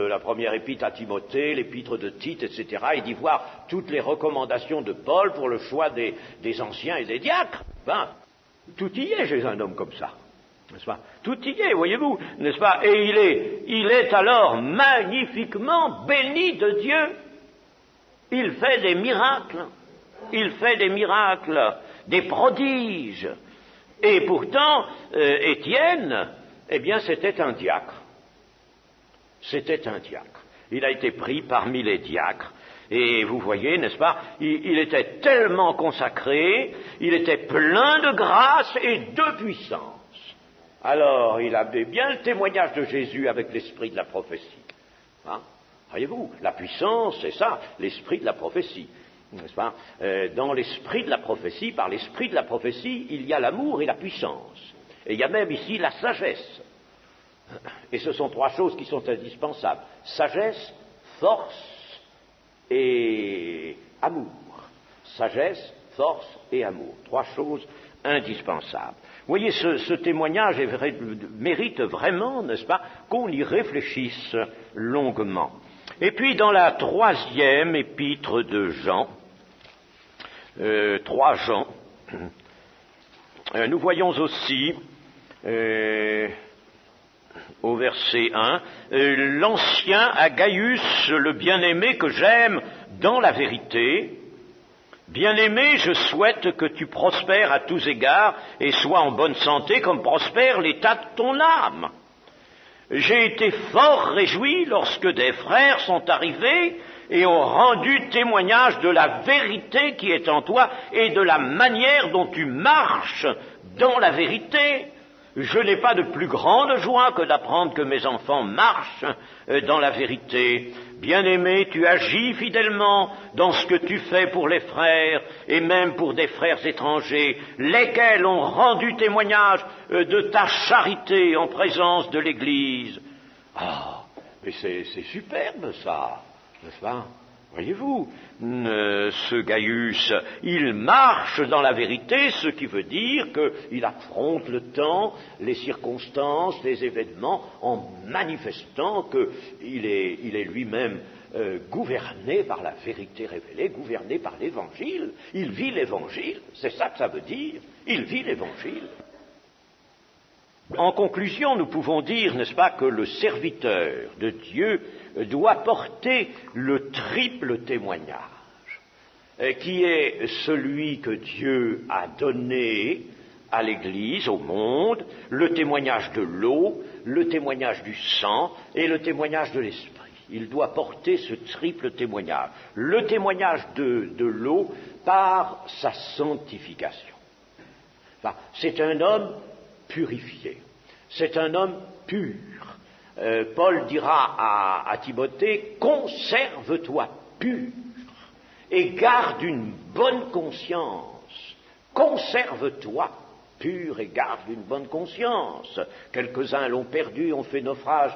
la première épître à Timothée, l'épître de Tite, etc., et d'y voir toutes les recommandations de Paul pour le choix des anciens et des diacres. Ben, tout y est chez un homme comme ça, n'est-ce pas? Tout y est, voyez-vous, n'est-ce pas? Et il est alors magnifiquement béni de Dieu. Il fait des miracles, des prodiges. Et pourtant, Étienne, eh bien, c'était un diacre. Il a été pris parmi les diacres. Et vous voyez, n'est-ce pas, il était tellement consacré, il était plein de grâce et de puissance. Alors, il avait bien le témoignage de Jésus avec l'esprit de la prophétie. Voyez-vous, la puissance, c'est ça, l'esprit de la prophétie. N'est-ce pas? Dans l'esprit de la prophétie, par l'esprit de la prophétie, il y a l'amour et la puissance. Et il y a même ici la sagesse. Et ce sont trois choses qui sont indispensables. Sagesse, force et amour. Sagesse, force et amour. Trois choses indispensables. Vous voyez, ce témoignage mérite vraiment, n'est-ce pas, qu'on y réfléchisse longuement. Et puis dans la 3e épître de Jean, 3 Jean, nous voyons aussi au verset 1, l'ancien à Gaius, le bien-aimé que j'aime dans la vérité. Bien-aimé, je souhaite que tu prospères à tous égards et sois en bonne santé comme prospère l'état de ton âme. J'ai été fort réjoui lorsque des frères sont arrivés et ont rendu témoignage de la vérité qui est en toi et de la manière dont tu marches dans la vérité. Je n'ai pas de plus grande joie que d'apprendre que mes enfants marchent dans la vérité. Bien-aimé, tu agis fidèlement dans ce que tu fais pour les frères, et même pour des frères étrangers, lesquels ont rendu témoignage de ta charité en présence de l'Église. Ah, mais c'est superbe ça, n'est-ce pas ? Voyez-vous, ce Gaius, il marche dans la vérité, ce qui veut dire qu'il affronte le temps, les circonstances, les événements, en manifestant qu'il est lui-même gouverné par la vérité révélée, gouverné par l'Évangile. Il vit l'Évangile, c'est ça que ça veut dire, il vit l'Évangile. En conclusion, nous pouvons dire, n'est-ce pas, que le serviteur de Dieu doit porter le triple témoignage, qui est celui que Dieu a donné à l'Église, au monde, le témoignage de l'eau, le témoignage du sang et le témoignage de l'esprit. Il doit porter ce triple témoignage. Le témoignage de l'eau par sa sanctification. Enfin, c'est un homme purifié. C'est un homme pur. Paul dira à Timothée, conserve-toi pur et garde une bonne conscience. Conserve-toi pur et garde une bonne conscience. Quelques-uns l'ont perdu, ont fait naufrage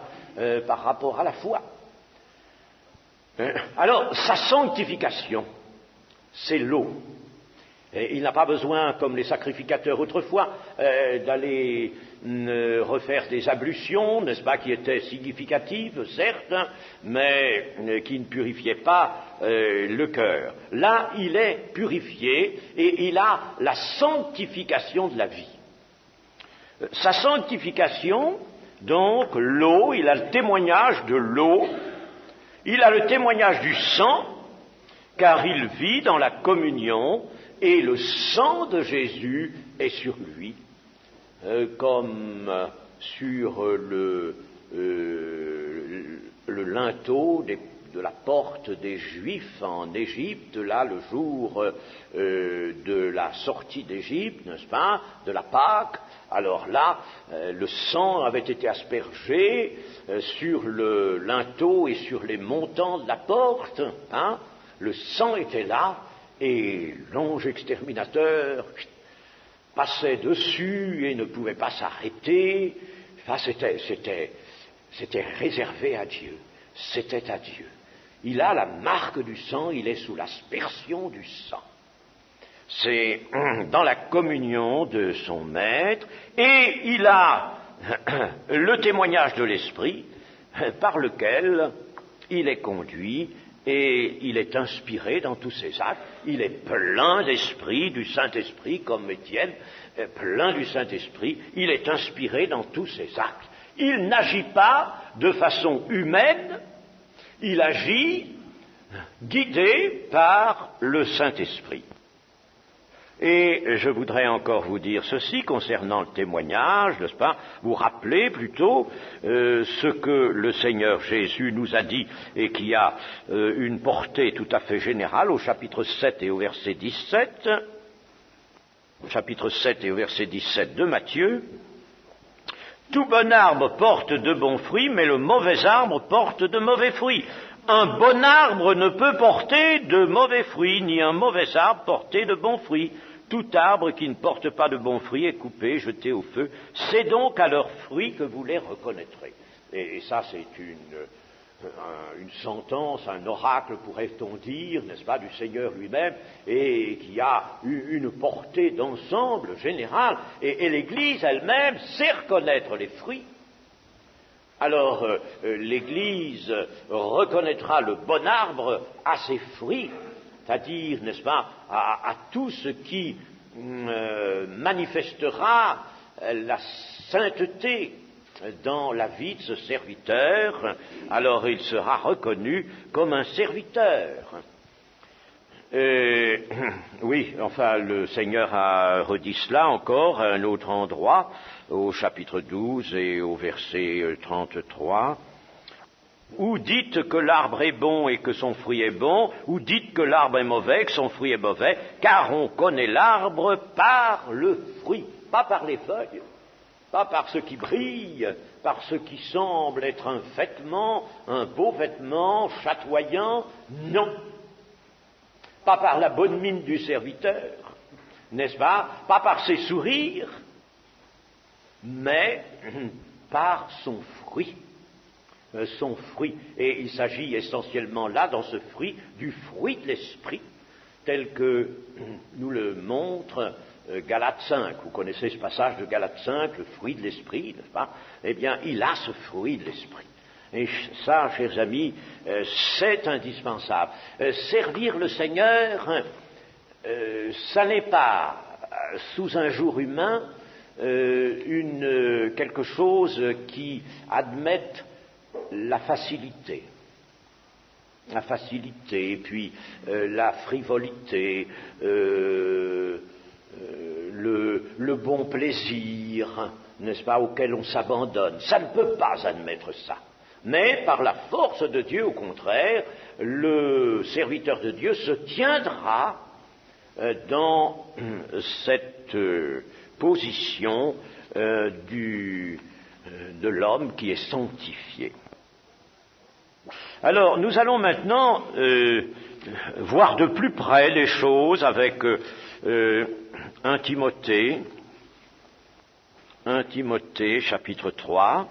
par rapport à la foi. Alors, sa sanctification, c'est l'eau. Et il n'a pas besoin, comme les sacrificateurs autrefois, d'aller refaire des ablutions, n'est-ce pas, qui étaient significatives, certes, mais qui ne purifiaient pas le cœur. Là, il est purifié et il a la sanctification de la vie. Sa sanctification, donc, l'eau, il a le témoignage de l'eau, il a le témoignage du sang, car il vit dans la communion, et le sang de Jésus est sur lui, comme sur le linteau de la porte des Juifs en Égypte, là, le jour de la sortie d'Égypte, n'est-ce pas, de la Pâque. Alors là, le sang avait été aspergé sur le linteau et sur les montants de la porte, hein. Le sang était là, et l'ange exterminateur passait dessus et ne pouvait pas s'arrêter. Enfin, c'était réservé à Dieu. C'était à Dieu. Il a la marque du sang, il est sous l'aspersion du sang. C'est dans la communion de son maître, et il a le témoignage de l'Esprit par lequel il est conduit et il est inspiré dans tous ses actes. Il est plein d'esprit, du Saint-Esprit, comme Étienne, plein du Saint-Esprit. Il est inspiré dans tous ses actes. Il n'agit pas de façon humaine, il agit guidé par le Saint-Esprit. Et je voudrais encore vous dire ceci concernant le témoignage, n'est-ce pas, vous rappeler plutôt ce que le Seigneur Jésus nous a dit et qui a une portée tout à fait générale au chapitre 7 et au verset 17, au chapitre 7 et au verset 17 de Matthieu. Tout bon arbre porte de bons fruits, mais le mauvais arbre porte de mauvais fruits. Un bon arbre ne peut porter de mauvais fruits, ni un mauvais arbre porter de bons fruits. Tout arbre qui ne porte pas de bons fruits est coupé, jeté au feu. C'est donc à leurs fruits que vous les reconnaîtrez. Et ça, c'est une sentence, un oracle, pourrait-on dire, n'est-ce pas, du Seigneur lui-même, et qui a une portée d'ensemble générale. Et l'Église elle-même sait reconnaître les fruits. Alors l'Église reconnaîtra le bon arbre à ses fruits, c'est-à-dire, n'est-ce pas, à tout ce qui manifestera la sainteté dans la vie de ce serviteur, alors il sera reconnu comme un serviteur. Oui, enfin, le Seigneur a redit cela encore à un autre endroit, au chapitre 12 et au verset 33. Ou dites que l'arbre est bon et que son fruit est bon, ou dites que l'arbre est mauvais et que son fruit est mauvais, car on connaît l'arbre par le fruit, pas par les feuilles, pas par ce qui brille, par ce qui semble être un vêtement, un beau vêtement, chatoyant, non. Pas par la bonne mine du serviteur, n'est-ce pas? Pas par ses sourires, mais par son fruit. Son fruit. Et il s'agit essentiellement là, dans ce fruit, du fruit de l'esprit, tel que nous le montre Galates 5. Vous connaissez ce passage de Galates 5, le fruit de l'esprit, n'est-ce pas? Eh bien, il a ce fruit de l'esprit. Et ça, chers amis, c'est indispensable. Servir le Seigneur, ça n'est pas, sous un jour humain, quelque chose qui admette la facilité, et puis la frivolité, le bon plaisir, n'est-ce pas, auquel on s'abandonne. Ça ne peut pas admettre ça. Mais par la force de Dieu, au contraire, le serviteur de Dieu se tiendra dans cette position de l'homme qui est sanctifié. Alors, nous allons maintenant voir de plus près les choses avec 1 Timothée chapitre 3.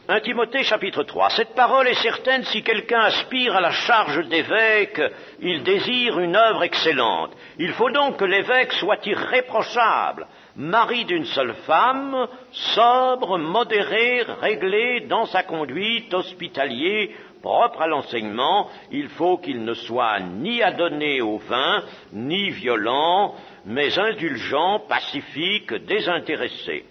1 Timothée chapitre 3. Cette parole est certaine, si quelqu'un aspire à la charge d'évêque, il désire une œuvre excellente. Il faut donc que l'évêque soit irréprochable, mari d'une seule femme, sobre, modéré, réglé dans sa conduite, hospitalier, propre à l'enseignement. Il faut qu'il ne soit ni adonné au vin, ni violent, mais indulgent, pacifique, désintéressé.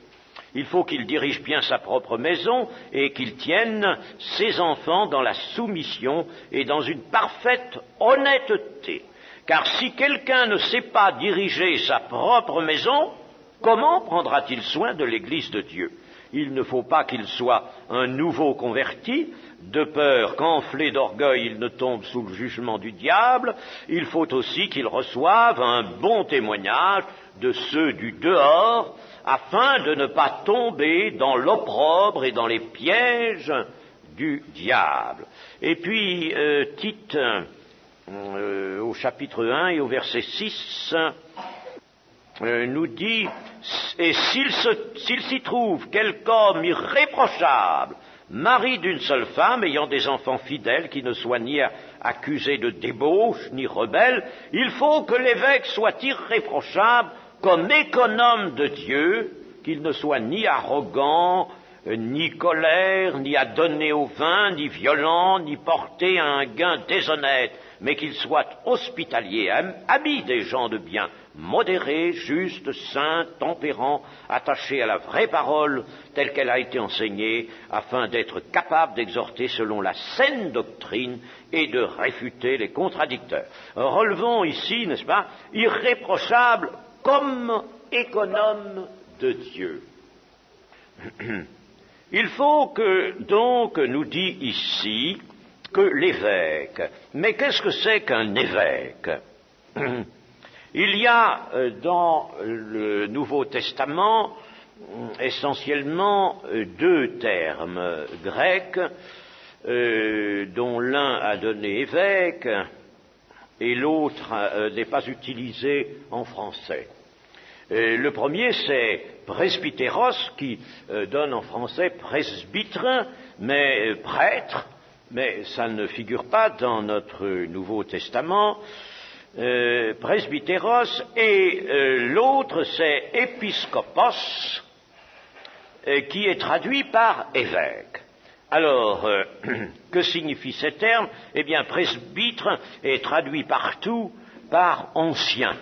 Il faut qu'il dirige bien sa propre maison et qu'il tienne ses enfants dans la soumission et dans une parfaite honnêteté. Car si quelqu'un ne sait pas diriger sa propre maison, comment prendra-t-il soin de l'Église de Dieu? Il ne faut pas qu'il soit un nouveau converti, de peur qu'enflé d'orgueil il ne tombe sous le jugement du diable. Il faut aussi qu'il reçoive un bon témoignage de ceux du dehors, afin de ne pas tomber dans l'opprobre et dans les pièges du diable. Et puis, Tite, au chapitre 1 et au verset 6, nous dit, « Et s'il s'y trouve quelque homme irréprochable, mari d'une seule femme, ayant des enfants fidèles, qui ne soient ni accusés de débauche, ni rebelles, il faut que l'évêque soit irréprochable, comme économe de Dieu, qu'il ne soit ni arrogant, ni colère, ni adonné au vin, ni violent, ni porté à un gain déshonnête, mais qu'il soit hospitalier, ami des gens de bien, modéré, juste, saint, tempérant, attaché à la vraie parole telle qu'elle a été enseignée, afin d'être capable d'exhorter selon la saine doctrine et de réfuter les contradicteurs. Relevons ici, n'est-ce pas, irréprochable comme économe de Dieu. Il faut que, donc, nous dit ici que l'évêque, mais qu'est-ce que c'est qu'un évêque? Il y a dans le Nouveau Testament essentiellement deux termes grecs, dont l'un a donné évêque et l'autre n'est pas utilisé en français. Le premier, c'est presbytéros, qui donne en français presbytre, mais prêtre, mais ça ne figure pas dans notre Nouveau Testament. Presbytéros, et l'autre, c'est épiscopos, qui est traduit par évêque. Alors, que signifient ces termes? Eh bien, presbytre est traduit partout par ancien.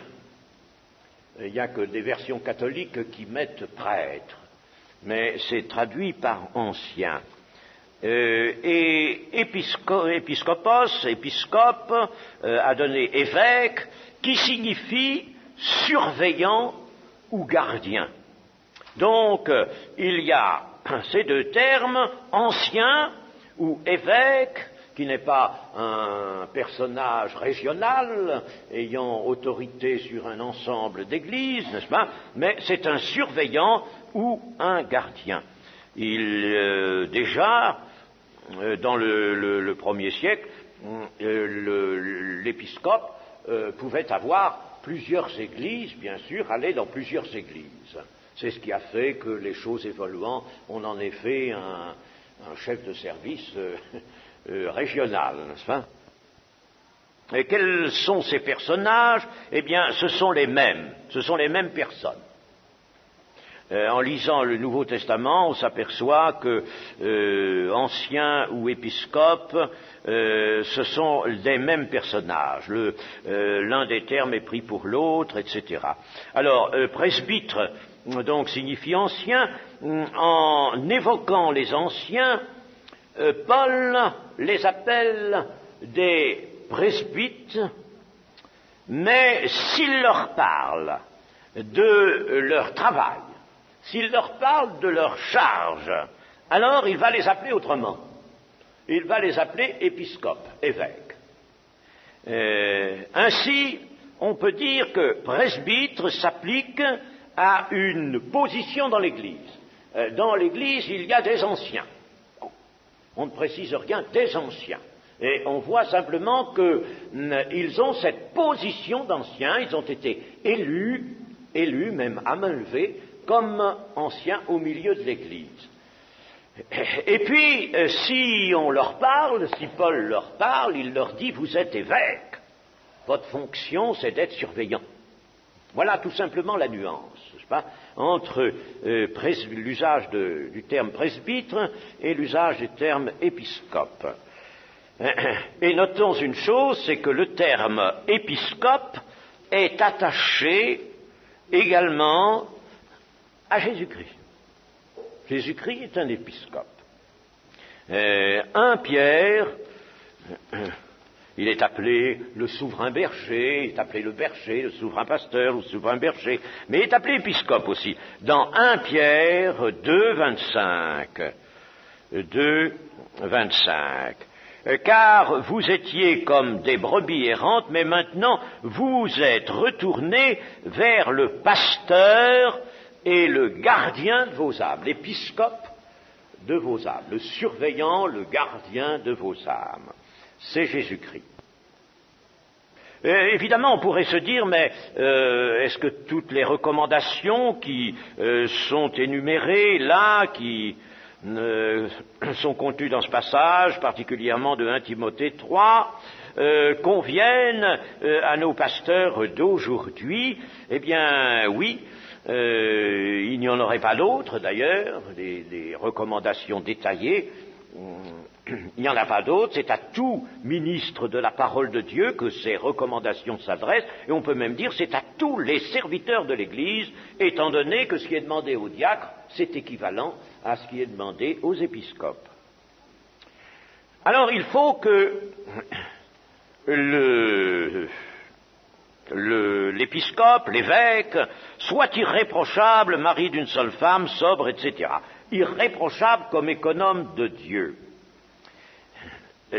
Il n'y a que des versions catholiques qui mettent prêtre, mais c'est traduit par ancien. Et épiscopos, épiscope, a donné évêque, qui signifie surveillant ou gardien. Donc, il y a ces deux termes, ancien ou évêque, qui n'est pas un personnage régional ayant autorité sur un ensemble d'églises, n'est-ce pas, mais c'est un surveillant ou un gardien. Déjà, dans le 1er siècle, l'épiscope pouvait avoir plusieurs églises, bien sûr, aller dans plusieurs églises. C'est ce qui a fait que, les choses évoluant, on en ait fait un chef de service régional, n'est-ce pas? Et quels sont ces personnages? Eh bien, ce sont les mêmes personnes. En lisant le Nouveau Testament, on s'aperçoit que anciens ou épiscopes, ce sont des mêmes personnages. L'un des termes est pris pour l'autre, etc. Alors, presbytre, donc, signifie ancien. En évoquant les anciens, Paul les appelle des presbytes, mais s'il leur parle de leur travail, s'il leur parle de leur charge, alors il va les appeler autrement. Il va les appeler épiscopes, évêques. Ainsi, on peut dire que presbytre s'applique à une position dans l'Église. Dans l'Église, il y a des anciens. On ne précise rien, des anciens. Et on voit simplement qu'ils ont cette position d'anciens, ils ont été élus même à main levée, comme anciens au milieu de l'Église. Et puis, si on leur parle, si Paul leur parle, il leur dit, vous êtes évêques, votre fonction c'est d'être surveillant. Voilà tout simplement la nuance, n'est-ce pas, entre l'usage du terme presbytre et l'usage du terme épiscope. Et notons une chose, c'est que le terme épiscope est attaché également à Jésus-Christ. Jésus-Christ est un épiscope. 1 Pierre, il est appelé le souverain berger, il est appelé le berger, le souverain pasteur, le souverain berger, mais il est appelé épiscope aussi. Dans 1 Pierre 2,25, car vous étiez comme des brebis errantes, mais maintenant vous êtes retournés vers le pasteur et le gardien de vos âmes, l'épiscope de vos âmes, le surveillant, le gardien de vos âmes. C'est Jésus-Christ. Évidemment, on pourrait se dire, mais est-ce que toutes les recommandations qui sont énumérées là, qui sont contenues dans ce passage, particulièrement de 1 Timothée 3, conviennent à nos pasteurs d'aujourd'hui? Eh bien, oui. Il n'y en aurait pas d'autres, d'ailleurs, des recommandations détaillées. Il n'y en a pas d'autres, c'est à tout ministre de la parole de Dieu que ces recommandations s'adressent, et on peut même dire c'est à tous les serviteurs de l'Église, étant donné que ce qui est demandé aux diacres, c'est équivalent à ce qui est demandé aux épiscopes. Alors il faut que l'épiscope, l'évêque, soit irréprochable, mari d'une seule femme, sobre, etc. Irréprochable comme économe de Dieu.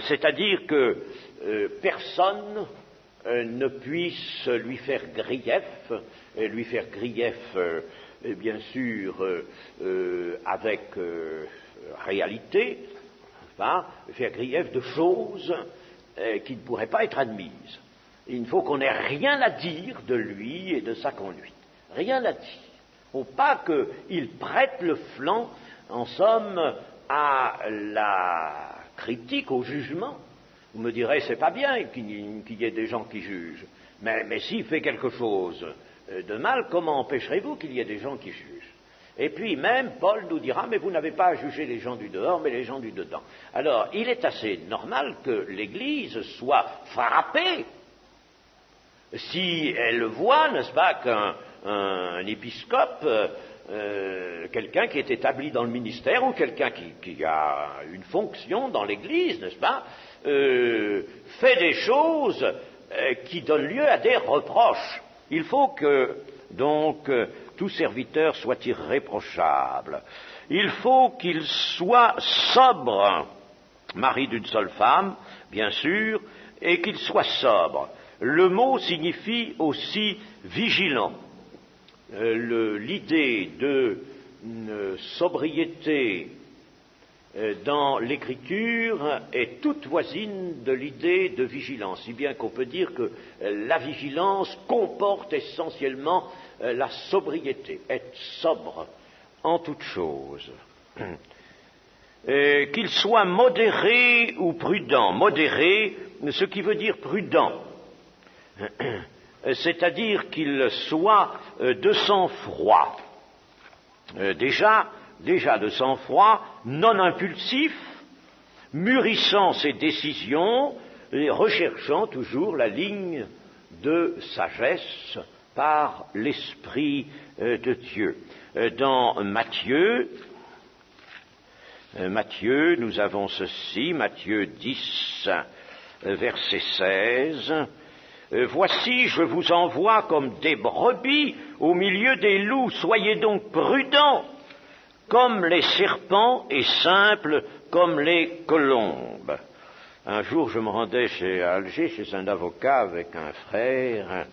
C'est-à-dire que personne ne puisse lui faire grief, bien sûr, avec réalité, enfin, faire grief de choses qui ne pourraient pas être admises. Il ne faut qu'on n'ait rien à dire de lui et de sa conduite. Rien à dire. Il ne faut pas qu'il prête le flanc, en somme, à la critique, au jugement. Vous me direz, c'est pas bien qu'il y ait des gens qui jugent. Mais s'il fait quelque chose de mal, comment empêcherez-vous qu'il y ait des gens qui jugent? Et puis même, Paul nous dira, mais vous n'avez pas à juger les gens du dehors, mais les gens du dedans. Alors, il est assez normal que l'Église soit frappée si elle voit, n'est-ce pas, qu'un épiscope, quelqu'un qui est établi dans le ministère ou quelqu'un qui a une fonction dans l'Église, n'est-ce pas, fait des choses qui donnent lieu à des reproches. Il faut que, donc, tout serviteur soit irréprochable. Il faut qu'il soit sobre, mari d'une seule femme, bien sûr, et qu'il soit sobre. Le mot signifie aussi vigilant. L'idée de sobriété dans l'écriture est toute voisine de l'idée de vigilance, si bien qu'on peut dire que la vigilance comporte essentiellement la sobriété, être sobre en toute chose. Qu'il soit modéré ou prudent. Modéré, ce qui veut dire prudent, c'est-à-dire qu'il soit de sang-froid. Déjà de sang-froid, non impulsif, mûrissant ses décisions et recherchant toujours la ligne de sagesse par l'Esprit de Dieu. Dans Matthieu, nous avons ceci, Matthieu 10, verset 16, « Voici, je vous envoie comme des brebis au milieu des loups, soyez donc prudents, comme les serpents et simples comme les colombes. » Un jour, je me rendais à Alger, chez un avocat avec un frère,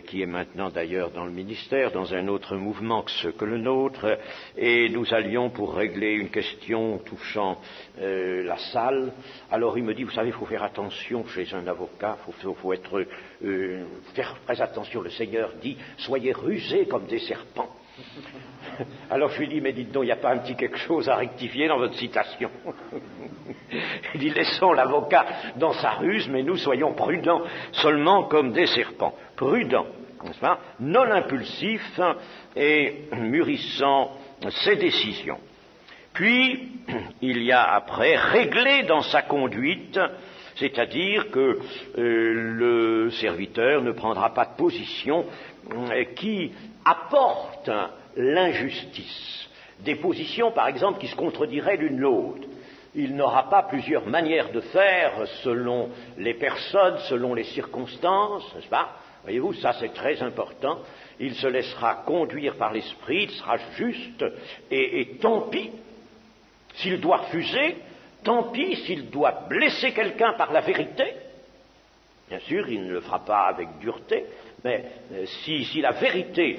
qui est maintenant d'ailleurs dans le ministère, dans un autre mouvement que le nôtre, et nous allions pour régler une question touchant la salle. Alors il me dit, vous savez, il faut faire attention chez un avocat, faut être faire très attention. Le Seigneur dit, soyez rusés comme des serpents. Alors je lui dis, mais dites donc, il n'y a pas un petit quelque chose à rectifier dans votre citation? Il dit, laissons l'avocat dans sa ruse, mais nous soyons prudents, seulement comme des serpents. Prudents, n'est-ce pas? Non impulsifs et mûrissant ses décisions. Puis, il y a après, réglé dans sa conduite, c'est-à-dire que le serviteur ne prendra pas de position qui apporte l'injustice. Des positions, par exemple, qui se contrediraient l'une l'autre. Il n'aura pas plusieurs manières de faire selon les personnes, selon les circonstances, n'est-ce pas? Voyez-vous, ça c'est très important. Il se laissera conduire par l'esprit, il sera juste, et tant pis s'il doit refuser, tant pis s'il doit blesser quelqu'un par la vérité. Bien sûr, il ne le fera pas avec dureté, mais si la vérité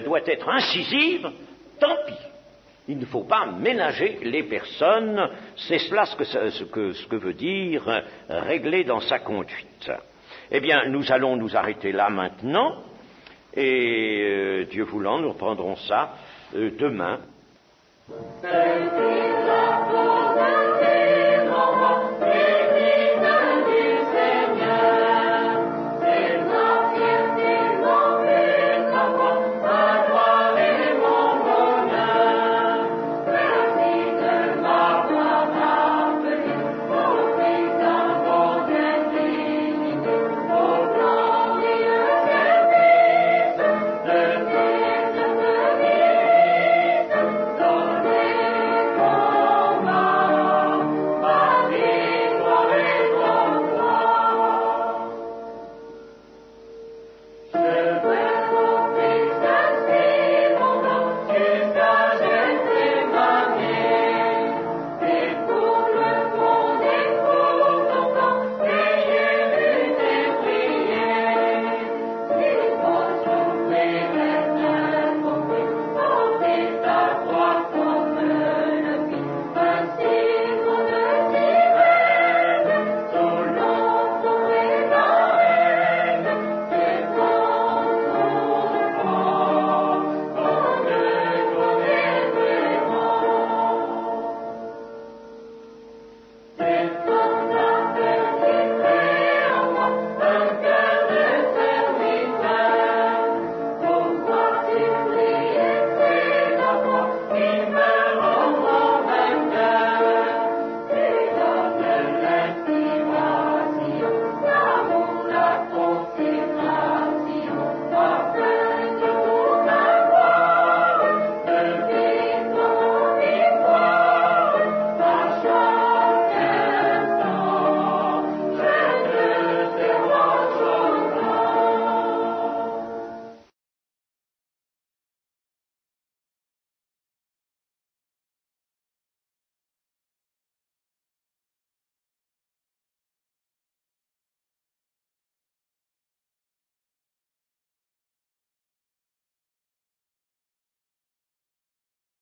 doit être incisive, tant pis. Il ne faut pas ménager les personnes, c'est cela ce que veut dire régler dans sa conduite. Eh bien, nous allons nous arrêter là maintenant, et Dieu voulant, nous reprendrons ça demain.